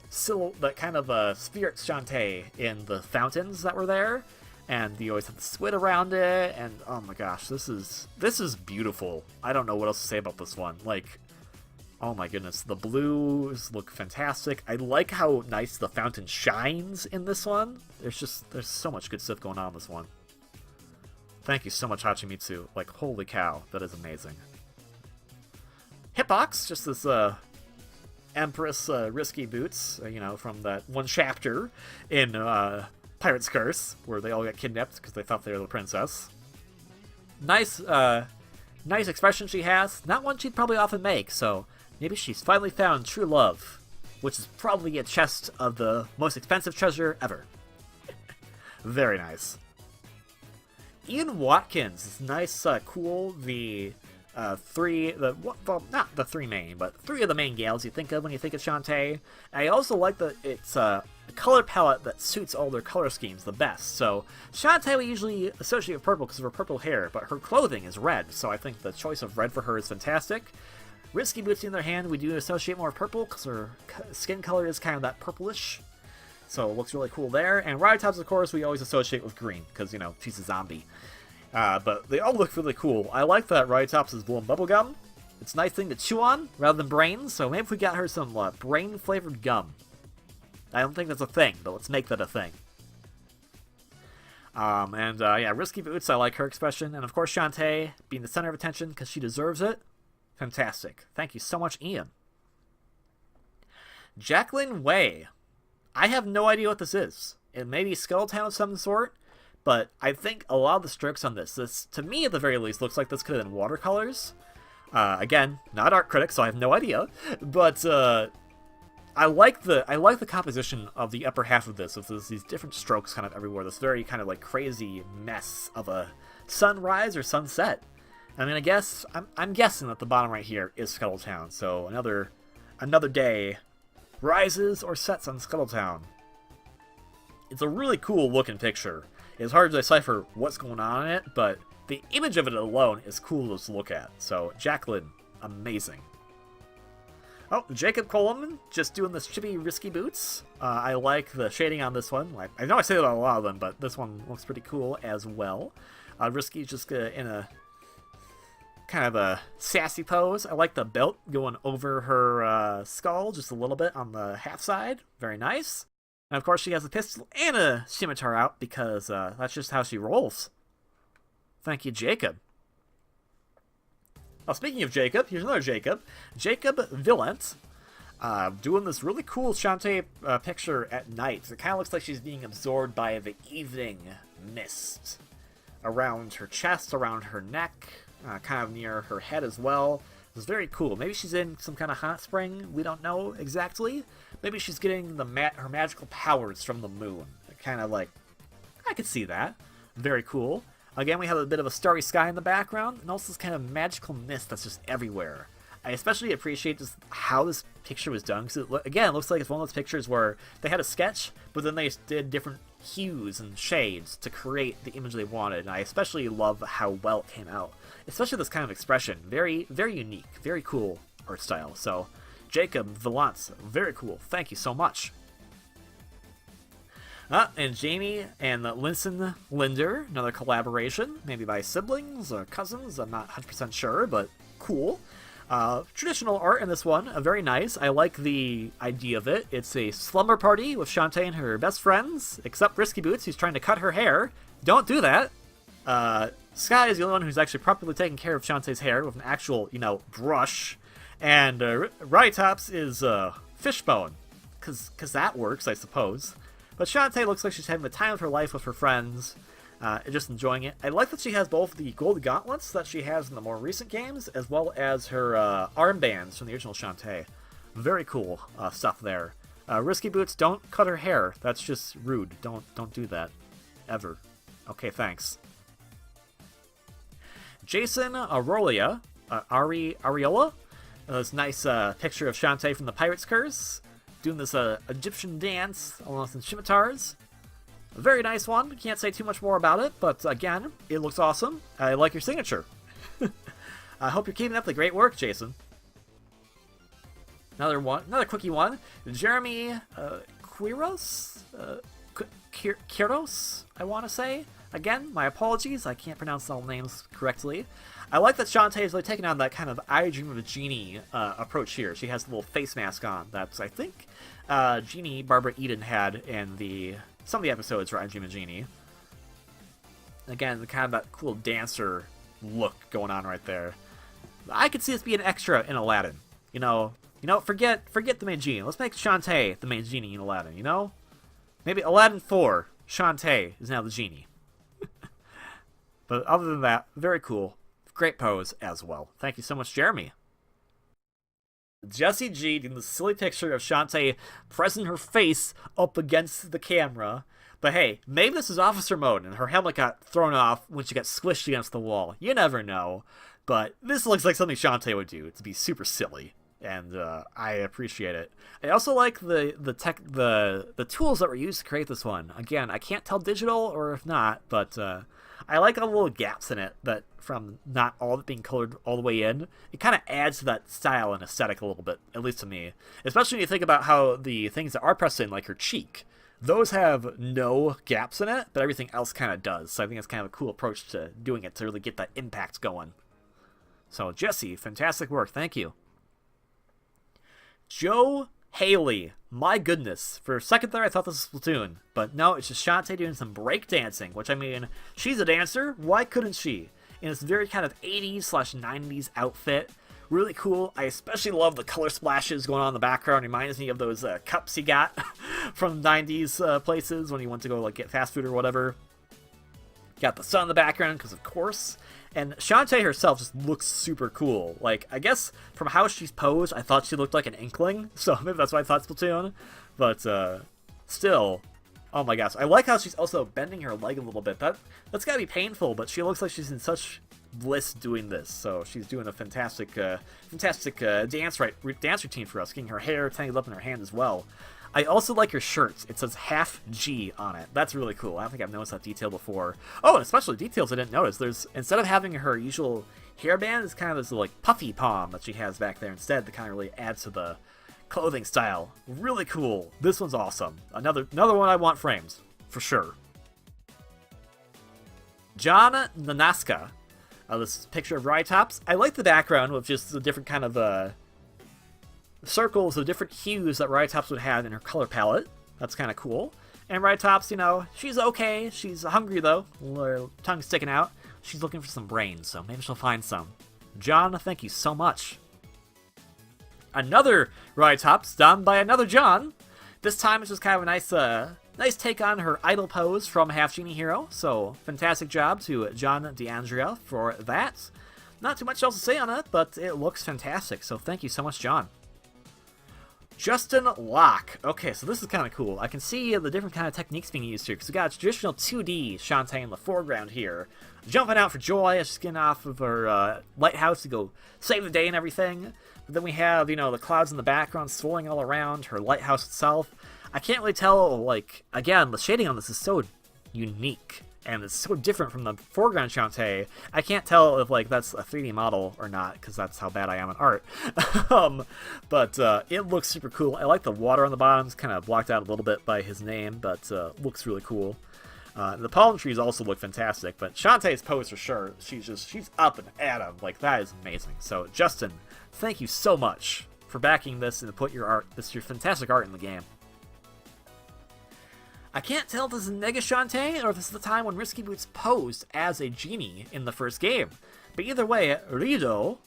spirit Shantae in the fountains that were there, and you always have the squid around it, and oh my gosh, this is beautiful. I don't know what else to say about this one. Like, Oh my goodness, the blues look fantastic. I like how nice the fountain shines in this one. There's so much good stuff going on in this one. Thank you so much, Hachimitsu. Like, holy cow, that is amazing. Hitbox, just this Empress Risky Boots, you know, from that one chapter in Pirate's Curse, where they all got kidnapped because they thought they were the princess. Nice expression she has. Not one she'd probably often make, so maybe she's finally found true love, which is probably a chest of the most expensive treasure ever. Very nice. Ian Watkins is nice, cool. Not the three main, but three of the main gals you think of when you think of Shantae. I also like that it's a color palette that suits all their color schemes the best. So Shantae we usually associate with purple because of her purple hair, but her clothing is red, so I think the choice of red for her is fantastic. Risky Boots, on the other hand, we do associate more with purple because her skin color is kind of that purplish. So it looks really cool there. And Rowdy Tops, of course, we always associate with green because, you know, she's a zombie. But they all look really cool. I like that Rowdy Tops is blowing bubblegum. It's a nice thing to chew on rather than brains, so maybe if we got her some brain-flavored gum. I don't think that's a thing, but let's make that a thing. Yeah, Risky Boots, I like her expression. And of course, Shantae being the center of attention because she deserves it. Fantastic. Thank you so much, Ian. Jacqueline Way. I have no idea what this is. It may be Scuttletown of some sort, but I think a lot of the strokes on this, to me at the very least, looks like this could have been watercolors. Again, not art critic, so I have no idea. But I like the composition of the upper half of this, with these different strokes kind of everywhere. This very kind of like crazy mess of a sunrise or sunset. I mean, I'm guessing that the bottom right here is Scuttletown. So another day rises or sets on Scuttletown. It's a really cool looking picture. It's hard to decipher what's going on in it, but the image of it alone is cool to look at. So, Jacqueline, amazing. Oh, Jacob Coleman, just doing this chippy Risky Boots. I like the shading on this one. I know I say that on a lot of them, but this one looks pretty cool as well. Risky just in a kind of a sassy pose. I like the belt going over her skull just a little bit on the half side. Very nice. And of course she has a pistol and a scimitar out because that's just how she rolls. Thank you, Jacob. Well, speaking of Jacob, here's another Jacob. Jacob Villant. Doing this really cool Shantae picture at night. It kind of looks like she's being absorbed by the evening mist around her chest, around her neck, kind of near her head as well. It's very cool. Maybe she's in some kind of hot spring. We don't know exactly. Maybe she's getting her magical powers from the moon. Kind of like, I could see that. Very cool. Again, we have a bit of a starry sky in the background, and also this kind of magical mist that's just everywhere. I especially appreciate just how this picture was done, because again, it looks like it's one of those pictures where they had a sketch, but then they did different hues and shades to create the image they wanted, and I especially love how well it came out. Especially this kind of expression. Very, very unique. Very cool art style. So, Jacob Villant, very cool. Thank you so much. And Jamie and Linson Linder, another collaboration, maybe by siblings or cousins, I'm not 100% sure, but cool. Traditional art in this one, very nice. I like the idea of it. It's a slumber party with Shantae and her best friends, except Risky Boots, who's trying to cut her hair. Don't do that. Sky is the only one who's actually properly taking care of Shantae's hair with an actual, brush. And Rowdy Tops is Fishbone, because that works, I suppose. But Shantae looks like she's having the time of her life with her friends, just enjoying it. I like that she has both the gold gauntlets that she has in the more recent games, as well as her armbands from the original Shantae. Very cool stuff there. Risky Boots, don't cut her hair. That's just rude. Don't do that. Ever. Okay, thanks. Jason Areola, this nice picture of Shantae from the Pirate's Curse, doing this Egyptian dance along with scimitars. A very nice one. Can't say too much more about it, but again, it looks awesome. I like your signature. I hope you're keeping up the great work, Jason. Another quickie one. Jeremy Quiros, I want to say. Again, my apologies, I can't pronounce all names correctly. I like that Shantae is really taking on that kind of I Dream of a Genie approach here. She has the little face mask on. That's, I think, Genie Barbara Eden had in some of the episodes for I Dream of a Genie. Again, kind of that cool dancer look going on right there. I could see this being an extra in Aladdin. You know, forget the main genie. Let's make Shantae the main genie in Aladdin, you know? Maybe Aladdin 4, Shantae is now the genie. But other than that, very cool. Great pose as well. Thank you so much, Jeremy. Jessie G doing the silly picture of Shantae pressing her face up against the camera. But hey, maybe this is officer mode and her helmet got thrown off when she got squished against the wall. You never know. But this looks like something Shantae would do to be super silly. And I appreciate it. I also like the tools that were used to create this one. Again, I can't tell digital or if not, but I like all the little gaps in it that from not all of it being colored all the way in. It kind of adds to that style and aesthetic a little bit, at least to me. Especially when you think about how the things that are pressed in, like her cheek, those have no gaps in it, but everything else kind of does. So I think it's kind of a cool approach to doing it to really get that impact going. So Jessie, fantastic work. Thank you. Joe Haley, my goodness. For a second there, I thought this was Splatoon. But no, it's just Shantae doing some breakdancing, which, I mean, she's a dancer. Why couldn't she? In this very kind of 80s/90s outfit. Really cool. I especially love the color splashes going on in the background. Reminds me of those cups he got from 90s places when he went to go like get fast food or whatever. Got the sun in the background, because of course. And Shantae herself just looks super cool. Like, I guess from how she's posed, I thought she looked like an Inkling. So maybe that's why I thought Splatoon. But still, oh my gosh. I like how she's also bending her leg a little bit. That's gotta be painful, but she looks like she's in such bliss doing this. So she's doing a fantastic dance routine for us. Getting her hair tangled up in her hand as well. I also like her shirt. It says Half-G on it. That's really cool. I don't think I've noticed that detail before. Oh, and especially details I didn't notice. There's, instead of having her usual hairband, it's kind of this like puffy palm that she has back there instead that kind of really adds to the clothing style. Really cool. This one's awesome. Another one I want frames, for sure. John Nanaska. This picture of Rhytops. I like the background with just the different kind of circles of different hues that Rhytops would have in her color palette. That's kind of cool. And Rhytops, you know, she's okay. She's hungry, though. Her tongue's sticking out. She's looking for some brains, so maybe she'll find some. John, thank you so much. Another Rhytops done by another John. This time it's just kind of a nice take on her idol pose from Half-Genie Hero. So, fantastic job to John DeAndrea for that. Not too much else to say on it, but it looks fantastic. So, thank you so much, John. Justin Locke. Okay, so this is kind of cool. I can see the different kind of techniques being used here, because we got traditional 2D Shantae in the foreground here, jumping out for joy as she's getting off of her lighthouse to go save the day and everything. But then we have, you know, the clouds in the background swirling all around, her lighthouse itself. I can't really tell, like, again, the shading on this is so unique. And it's so different from the foreground Shantae. I can't tell if, like, that's a 3D model or not, because that's how bad I am at art. But it looks super cool. I like the water on the bottom. It's kind of blocked out a little bit by his name, but looks really cool. The palm trees also look fantastic, but Shantae's pose for sure. She's up and at him. Like, that is amazing. So, Justin, thank you so much for backing this and to put your fantastic art in the game. I can't tell if this is Nega Shantae or if this is the time when Risky Boots posed as a genie in the first game. But either way, Ryudo,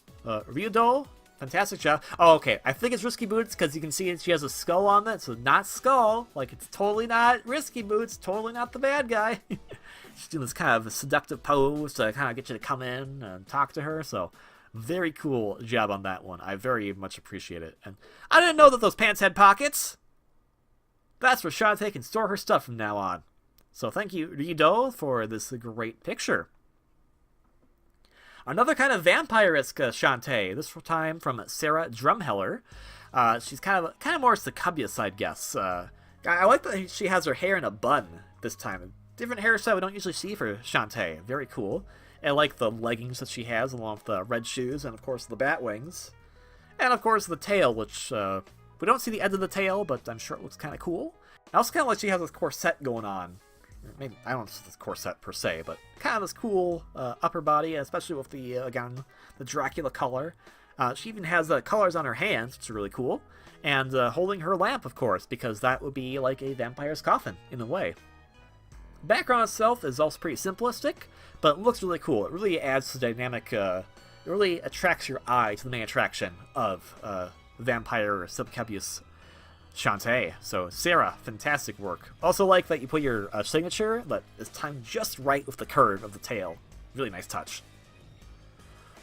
fantastic job. Oh, okay, I think it's Risky Boots because you can see she has a skull on it, so not Skull. Like, it's totally not Risky Boots, totally not the bad guy. She's doing this kind of seductive pose to kind of get you to come in and talk to her, so very cool job on that one. I very much appreciate it. And I didn't know that those pants had pockets. That's where Shantae can store her stuff from now on. So thank you, Rido, for this great picture. Another kind of vampire-esque Shantae, this time from Sarah Drumheller. She's kind of more succubious, I guess. I like that she has her hair in a bun this time. Different hairstyle we don't usually see for Shantae. Very cool. I like the leggings that she has, along with the red shoes, and of course the bat wings. And of course the tail, which... we don't see the end of the tail, but I'm sure it looks kind of cool. I also kind of like she has this corset going on maybe, I don't know if it's this corset per se, but kind of this cool upper body, especially with the, again, the Dracula color. She even has colors on her hands, which is really cool. And holding her lamp, of course, because that would be like a vampire's coffin, in a way. Background itself is also pretty simplistic, but it looks really cool. It really adds to the dynamic, it really attracts your eye to the main attraction of vampire succubus Shantae. So, Sarah, fantastic work. Also like that you put your signature that is timed just right with the curve of the tail. Really nice touch.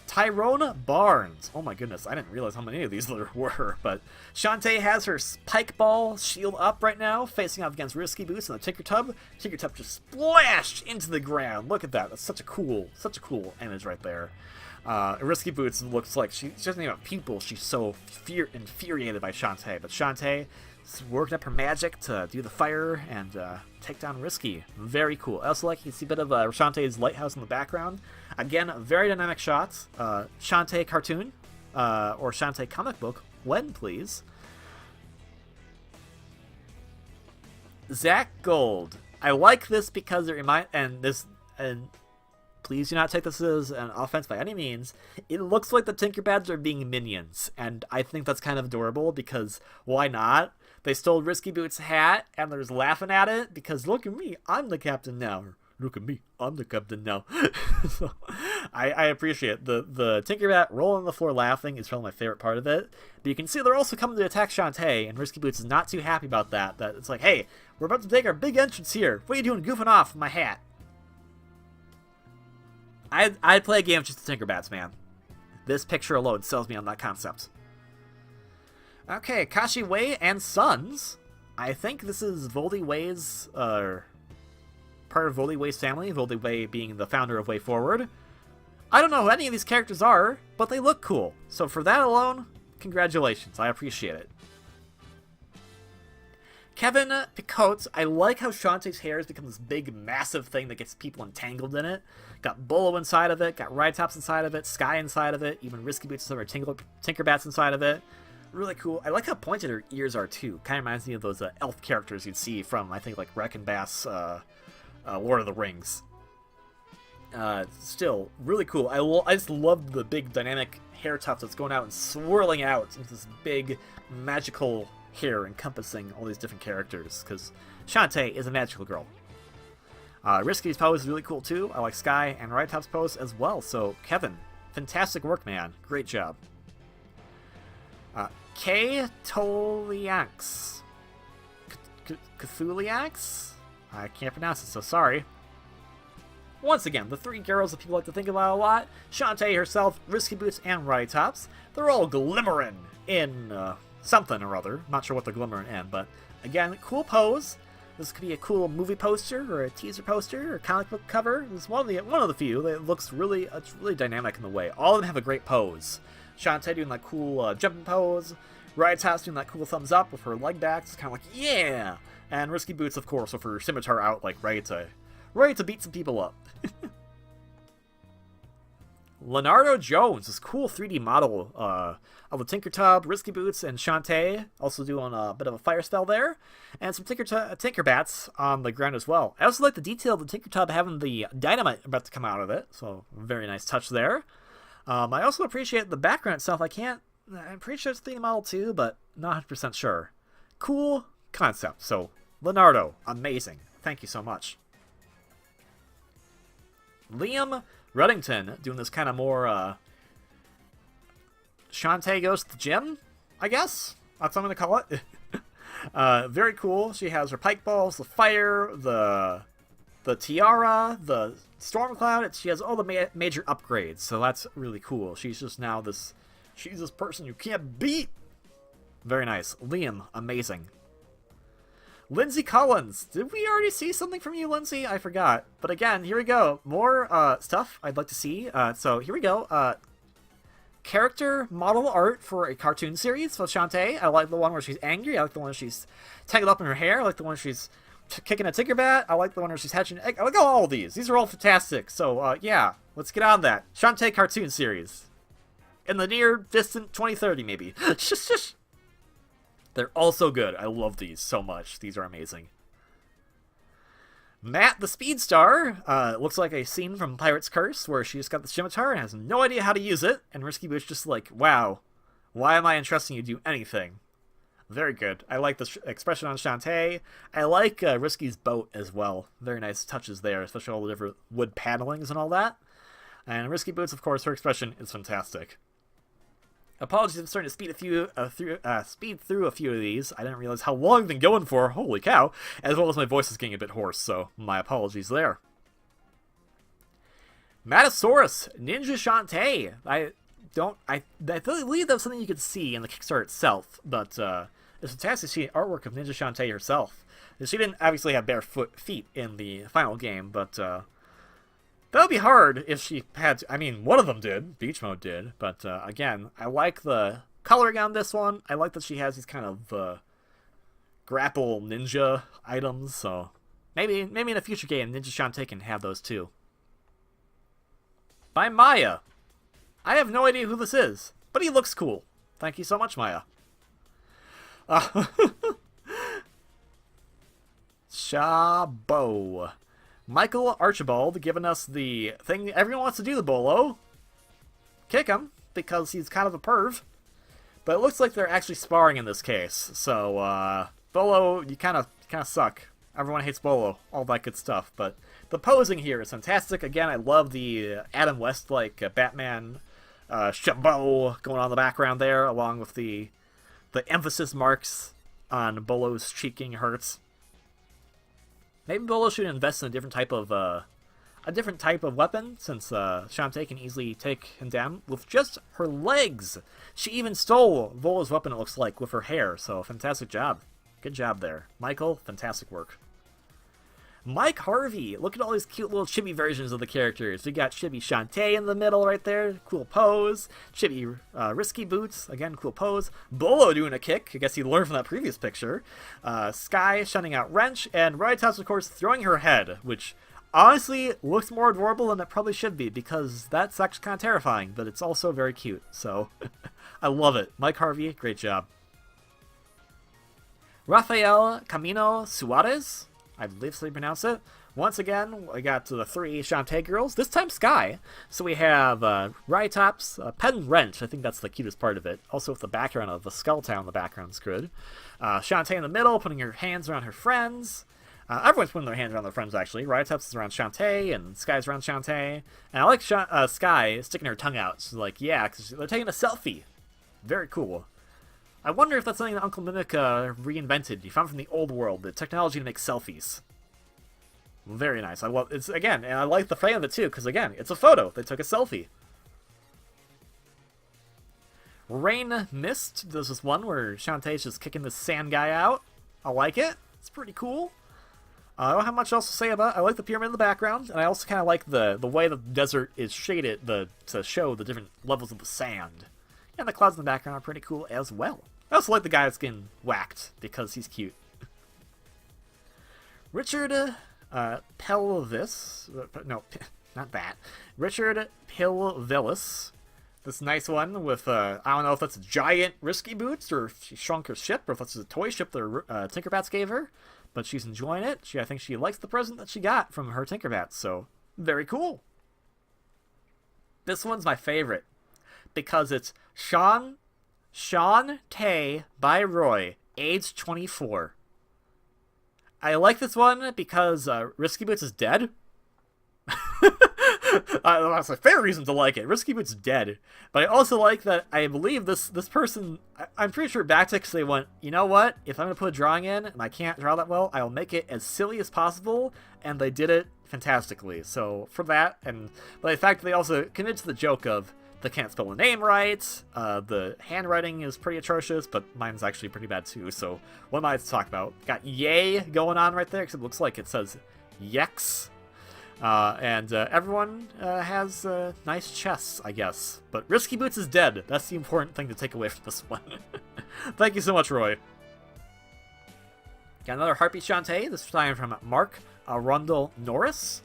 Tyrone Barnes. Oh my goodness, I didn't realize how many of these there were, but Shantae has her spike ball shield up right now, facing off against Risky Boots and the Tinker Tub. Tinker Tub just splashed into the ground. Look at that. That's such a cool image right there. Risky Boots looks like she doesn't even have a pupil. She's so infuriated by Shantae, but Shantae is working up her magic to do the fire and take down Risky. Very cool. I also like you see a bit of Shantae's lighthouse in the background. Again, very dynamic shots. Shantae cartoon or Shantae comic book, when please. Zach Gold. I like this because it and please do not take this as an offense by any means. It looks like the Tinkerbads are being minions, and I think that's kind of adorable because why not? They stole Risky Boots' hat, and they're just laughing at it because look at me, I'm the captain now. Look at me, I'm the captain now. So, I appreciate it. The Tinkerbat rolling on the floor laughing is probably my favorite part of it. But you can see they're also coming to attack Shantae, and Risky Boots is not too happy about that. That it's like, hey, we're about to take our big entrance here. What are you doing goofing off with my hat? I'd play a game with just the Tinkerbats, man. This picture alone sells me on that concept. Okay, Kashi Wei and Sons. I think this is Voldy Wei's, part of Voldy Wei's family, Voldy Wei being the founder of Way Forward. I don't know who any of these characters are, but they look cool. So for that alone, congratulations. I appreciate it. Kevin Picote, I like how Shantae's hair has become this big, massive thing that gets people entangled in it. Got Bolo inside of it, got Ride-Tops inside of it, Sky inside of it, even Risky Boots and some Tinkerbats inside of it. Really cool. I like how pointed her ears are, too. Kind of reminds me of those elf characters you'd see from, I think, like Wreck and Bass, Lord of the Rings. Still, really cool. I just love the big dynamic hair tuft that's going out and swirling out into this big, magical hair encompassing all these different characters, because Shantae is a magical girl. Risky's pose is really cool too. I like Sky and Ride-Top's pose as well. So Kevin, fantastic work, man. Great job. K. Toliax. Cthuliax? I can't pronounce it, so sorry. Once again, the three girls that people like to think about a lot, Shantae herself, Risky Boots, and Ride-Tops, they're all glimmering in something or other. Not sure what they're glimmering in, but again, cool pose. This could be a cool movie poster or a teaser poster or comic book cover. It's one of the few that looks really, it's really dynamic in the way. All of them have a great pose. Shantae doing that cool jumping pose. Ride-Tops doing that cool thumbs up with her leg back. It's kind of like, yeah! And Risky Boots, of course, with her scimitar out, like ready to beat some people up. Leonardo Jones, this cool 3D model of the Tinker Tub, Risky Boots, and Shantae, also doing a bit of a fire spell there, and some Tinkerbats on the ground as well. I also like the detail of the Tinker Tub having the dynamite about to come out of it, so very nice touch there. I also appreciate the background itself. I'm pretty sure it's a 3D model too, but not 100% sure. Cool concept. So, Leonardo, amazing. Thank you so much. Liam Ruddington doing this kind of more Shantae goes to the gym, I guess? That's what I'm going to call it. Very cool. She has her pike balls, the fire, the tiara, the storm cloud. She has all the major upgrades, so that's really cool. She's just now she's this person you can't beat. Very nice. Liam, amazing. Lindsay Collins. Did we already see something from you, Lindsay? I forgot. But again, here we go. More stuff I'd like to see. So here we go. Character model art for a cartoon series for Shantae. I like the one where she's angry. I like the one where she's tangled up in her hair. I like the one where she's kicking a Tinkerbat. I like the one where she's hatching an egg. I like all of these. These are all fantastic. So, yeah. Let's get on that. Shantae cartoon series. In the near distant 2030, maybe. They're all so good. I love these so much. These are amazing. Matt the Speed Star looks like a scene from Pirate's Curse where she just got the scimitar and has no idea how to use it, and Risky Boots just like, wow, why am I entrusting you to do anything? Very good. I like the expression on Shantae. I like Risky's boat as well. Very nice touches there, especially all the different wood panelings and all that. And Risky Boots, of course, her expression is fantastic. Apologies, I'm starting to speed through a few of these. I didn't realize how long I've been going for. Holy cow! As well as my voice is getting a bit hoarse, so my apologies there. Matasaurus, Ninja Shantae. I believe that was something you could see in the Kickstarter itself, but it's fantastic to see artwork of Ninja Shantae herself. She didn't obviously have bare feet in the final game, but that would be hard if she had to. I mean, one of them did. Beach Mode did, but again, I like the coloring on this one. I like that she has these kind of grapple ninja items, so maybe in a future game, Ninja Shantae can have those too. By Maya. I have no idea who this is, but he looks cool. Thank you so much, Maya. Shabo. Michael Archibald giving us the thing everyone wants to do to Bolo. Kick him, because he's kind of a perv. But it looks like they're actually sparring in this case. So, Bolo, you kind of suck. Everyone hates Bolo, all that good stuff. But the posing here is fantastic. Again, I love the Adam West-like Batman Shabo going on in the background there, along with the emphasis marks on Bolo's cheeking hurts. Maybe Bolo should invest in a different type of weapon, since Shantae can easily take him down with just her legs. She even stole Bolo's weapon, it looks like, with her hair. So fantastic job, good job there, Michael. Fantastic work. Mike Harvey, look at all these cute little chibi versions of the characters. We got Chibi Shantae in the middle right there, cool pose. Chibi Risky Boots, again, cool pose. Bolo doing a kick, I guess he learned from that previous picture. Sky shunning out Wrench, and Ryotops, of course, throwing her head, which honestly looks more adorable than it probably should be, because that's actually kind of terrifying, but it's also very cute, so I love it. Mike Harvey, great job. Rafael Camino Suarez, I believe so you pronounce it. Once again, I got to the three Shantae girls, this time Sky. So we have Ryotops, Pet and Wrench, I think that's the cutest part of it. Also with the background of the Skulltown in the background is good. Shantae in the middle, putting her hands around her friends. Everyone's putting their hands around their friends, actually. Ryotops is around Shantae, and Sky's around Shantae. And I like Sky sticking her tongue out. She's like, yeah, because they're taking a selfie. Very cool. I wonder if that's something that Uncle Mimic reinvented. He found from the old world, the technology to make selfies. Very nice. I love it's again, and I like the frame of it too, because again, it's a photo. They took a selfie. Rain Mist. There's this one where Shantae's just kicking this sand guy out. I like it. It's pretty cool. I don't have much else to say about it. I like the pyramid in the background, and I also kind of like the way the desert is shaded to show the different levels of the sand. And the clouds in the background are pretty cool as well. I also like the guy that's getting whacked, because he's cute. Richard Pelvis... No, not that. Richard Pilvillis. This nice one with, I don't know if that's giant Risky Boots, or if she shrunk her ship, or if that's a toy ship that Tinkerbats gave her. But she's enjoying it. I think she likes the present that she got from her Tinkerbats, so very cool. This one's my favorite, because it's Shantae by Roy, age 24. I like this one because Risky Boots is dead. That's a fair reason to like it. Risky Boots is dead. But I also like that I believe this person, I'm pretty sure Backticks, they went, you know what? If I'm going to put a drawing in and I can't draw that well, I'll make it as silly as possible. And they did it fantastically. So for that, and the fact that they also committed to the joke of they can't spell the name right, the handwriting is pretty atrocious, but mine's actually pretty bad too, so what am I to talk about? Got yay going on right there, except it looks like it says yex. And everyone has nice chests, I guess. But Risky Boots is dead. That's the important thing to take away from this one. Thank you so much, Roy. Got another Heartbeat Shantae, this time from Mark Arundel Norris.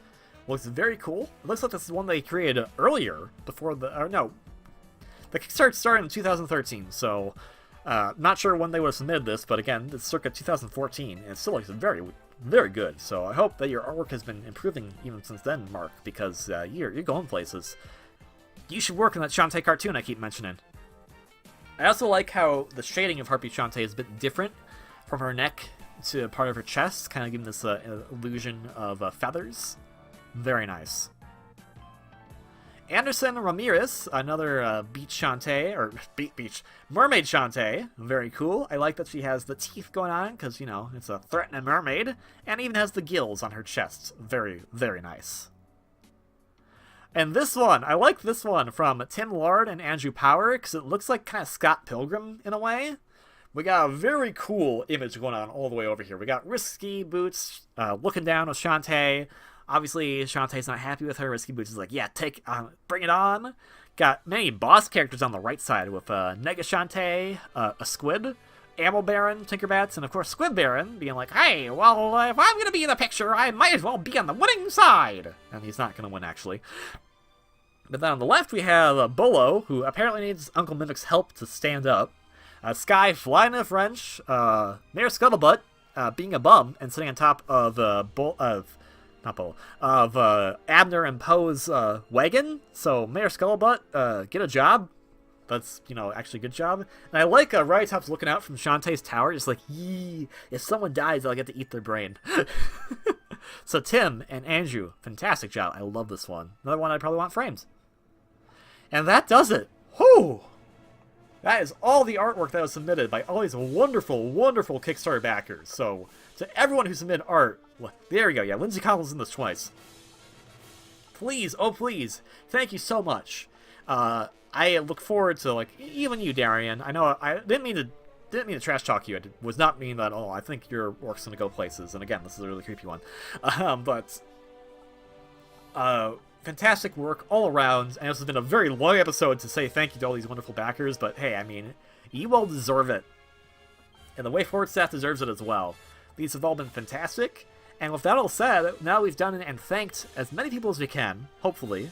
Looks very cool. It looks like this is one they created earlier, before the... the Kickstarter started in 2013, so... not sure when they would have submitted this, but again, it's circa 2014, and it still looks very, very good. So I hope that your artwork has been improving even since then, Mark, because you're going places. You should work on that Shantae cartoon I keep mentioning. I also like how the shading of Harpy Shantae is a bit different from her neck to part of her chest, kind of giving this illusion of feathers. Very nice. Anderson Ramirez, another beach Shantae, or mermaid Shantae. Very cool. I like that she has the teeth going on, because, you know, it's a threatening mermaid, and even has the gills on her chest. Very, very nice. And this one, I like this one from Tim Lard and Andrew Power, because it looks like kind of Scott Pilgrim in a way. We got a very cool image going on all the way over here. We got Risky Boots looking down with Shantae. Obviously, Shantae's not happy with her. Risky Boots is like, yeah, bring it on. Got many boss characters on the right side with Nega Shantae, a Squid, Ammo Baron, Tinkerbats, and of course Squid Baron being like, hey, well, if I'm going to be in the picture, I might as well be on the winning side. And he's not going to win, actually. But then on the left, we have Bolo, who apparently needs Uncle Mimic's help to stand up. Sky flying in a French, Mayor Scuttlebutt being a bum and sitting on top of Abner and Poe's wagon. So Mayor Scuttlebutt, get a job. That's, you know, actually a good job. And I like Rowdy Top's looking out from Shantae's tower, just like, yee, if someone dies, I'll get to eat their brain. So Tim and Andrew, fantastic job. I love this one. Another one I probably want framed. And that does it. Whew! That is all the artwork that was submitted by all these wonderful, wonderful Kickstarter backers. So, to everyone who submitted art, there we go, yeah, Lindsay Collins in this twice. Please, oh please, thank you so much. I look forward to, like, even you, Darian. I know I didn't mean to trash talk you. I was not meaning that at all. I think your work's gonna go places. And again, this is a really creepy one. Fantastic work all around, and this has been a very long episode to say thank you to all these wonderful backers, but hey, I mean, you all deserve it. And the Way Forward staff deserves it as well. These have all been fantastic, and with that all said, now we've done and thanked as many people as we can, hopefully,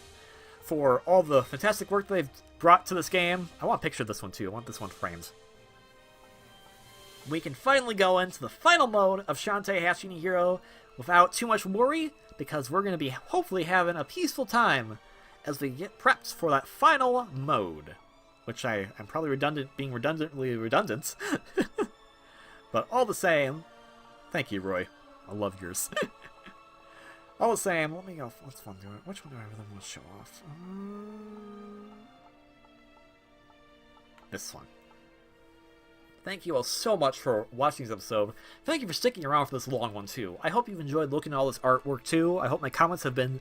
for all the fantastic work they've brought to this game. I want a picture of this one too, I want this one framed. We can finally go into the final mode of Shantae Half-Genie Hero without too much worry, because we're going to be hopefully having a peaceful time as we get prepped for that final mode. Which I'm probably being redundantly redundant. But all the same, thank you, Roy. I love yours. All the same, let me go. Which one do I really want to show off? This one. Thank you all so much for watching this episode. Thank you for sticking around for this long one, too. I hope you've enjoyed looking at all this artwork, too. I hope my comments have been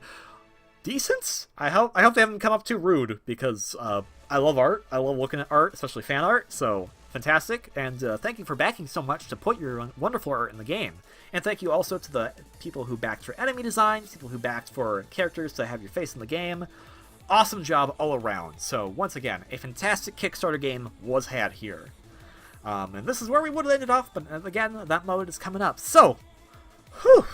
decent. I hope they haven't come up too rude, because I love art. I love looking at art, especially fan art, so fantastic. And thank you for backing so much to put your wonderful art in the game. And thank you also to the people who backed for enemy designs, people who backed for characters to have your face in the game. Awesome job all around. So, once again, a fantastic Kickstarter game was had here. And this is where we would have ended off, but again, that mode is coming up. So, whew!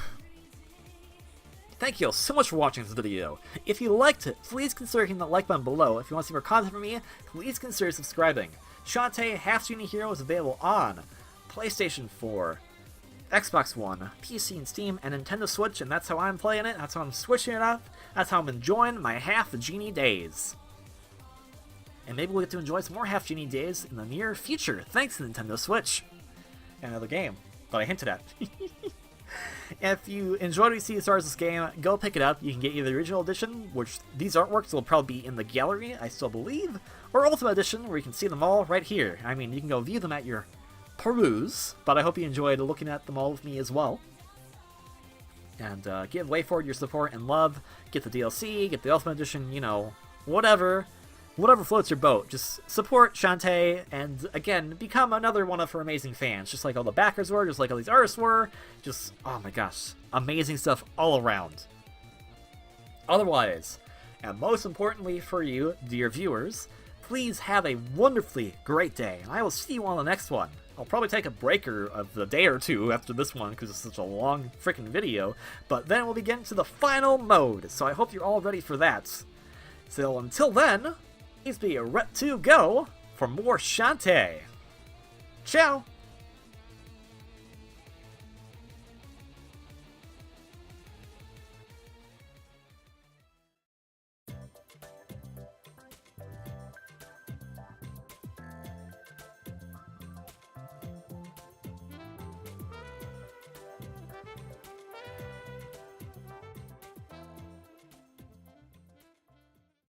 Thank you all so much for watching this video. If you liked it, please consider hitting the like button below. If you want to see more content from me, please consider subscribing. Shantae Half-Genie Hero is available on PlayStation 4, Xbox One, PC and Steam, and Nintendo Switch, and that's how I'm playing it, that's how I'm switching it up, that's how I'm enjoying my Half-Genie days. And maybe we'll get to enjoy some more Half-Genie days in the near future, thanks to Nintendo Switch. And another game that I hinted at. If you enjoyed what you see as far as this game, go pick it up. You can get either the original edition, which these artworks will probably be in the gallery, I still believe, or Ultimate Edition, where you can see them all right here. I mean, you can go view them at your peruse, but I hope you enjoyed looking at them all with me as well. And give Way Forward your support and love. Get the DLC, get the Ultimate Edition, you know, whatever floats your boat. Just support Shantae, and again, become another one of her amazing fans, just like all the backers were, just like all these artists were. Just, oh my gosh, amazing stuff all around. Otherwise, and most importantly for you, dear viewers, please have a wonderfully great day, and I will see you on the next one. I'll probably take a breaker of the day or two after this one, because it's such a long freaking video, but then we'll be getting to the final mode, so I hope you're all ready for that. So until then, please be ready to go for more Shantae. Ciao!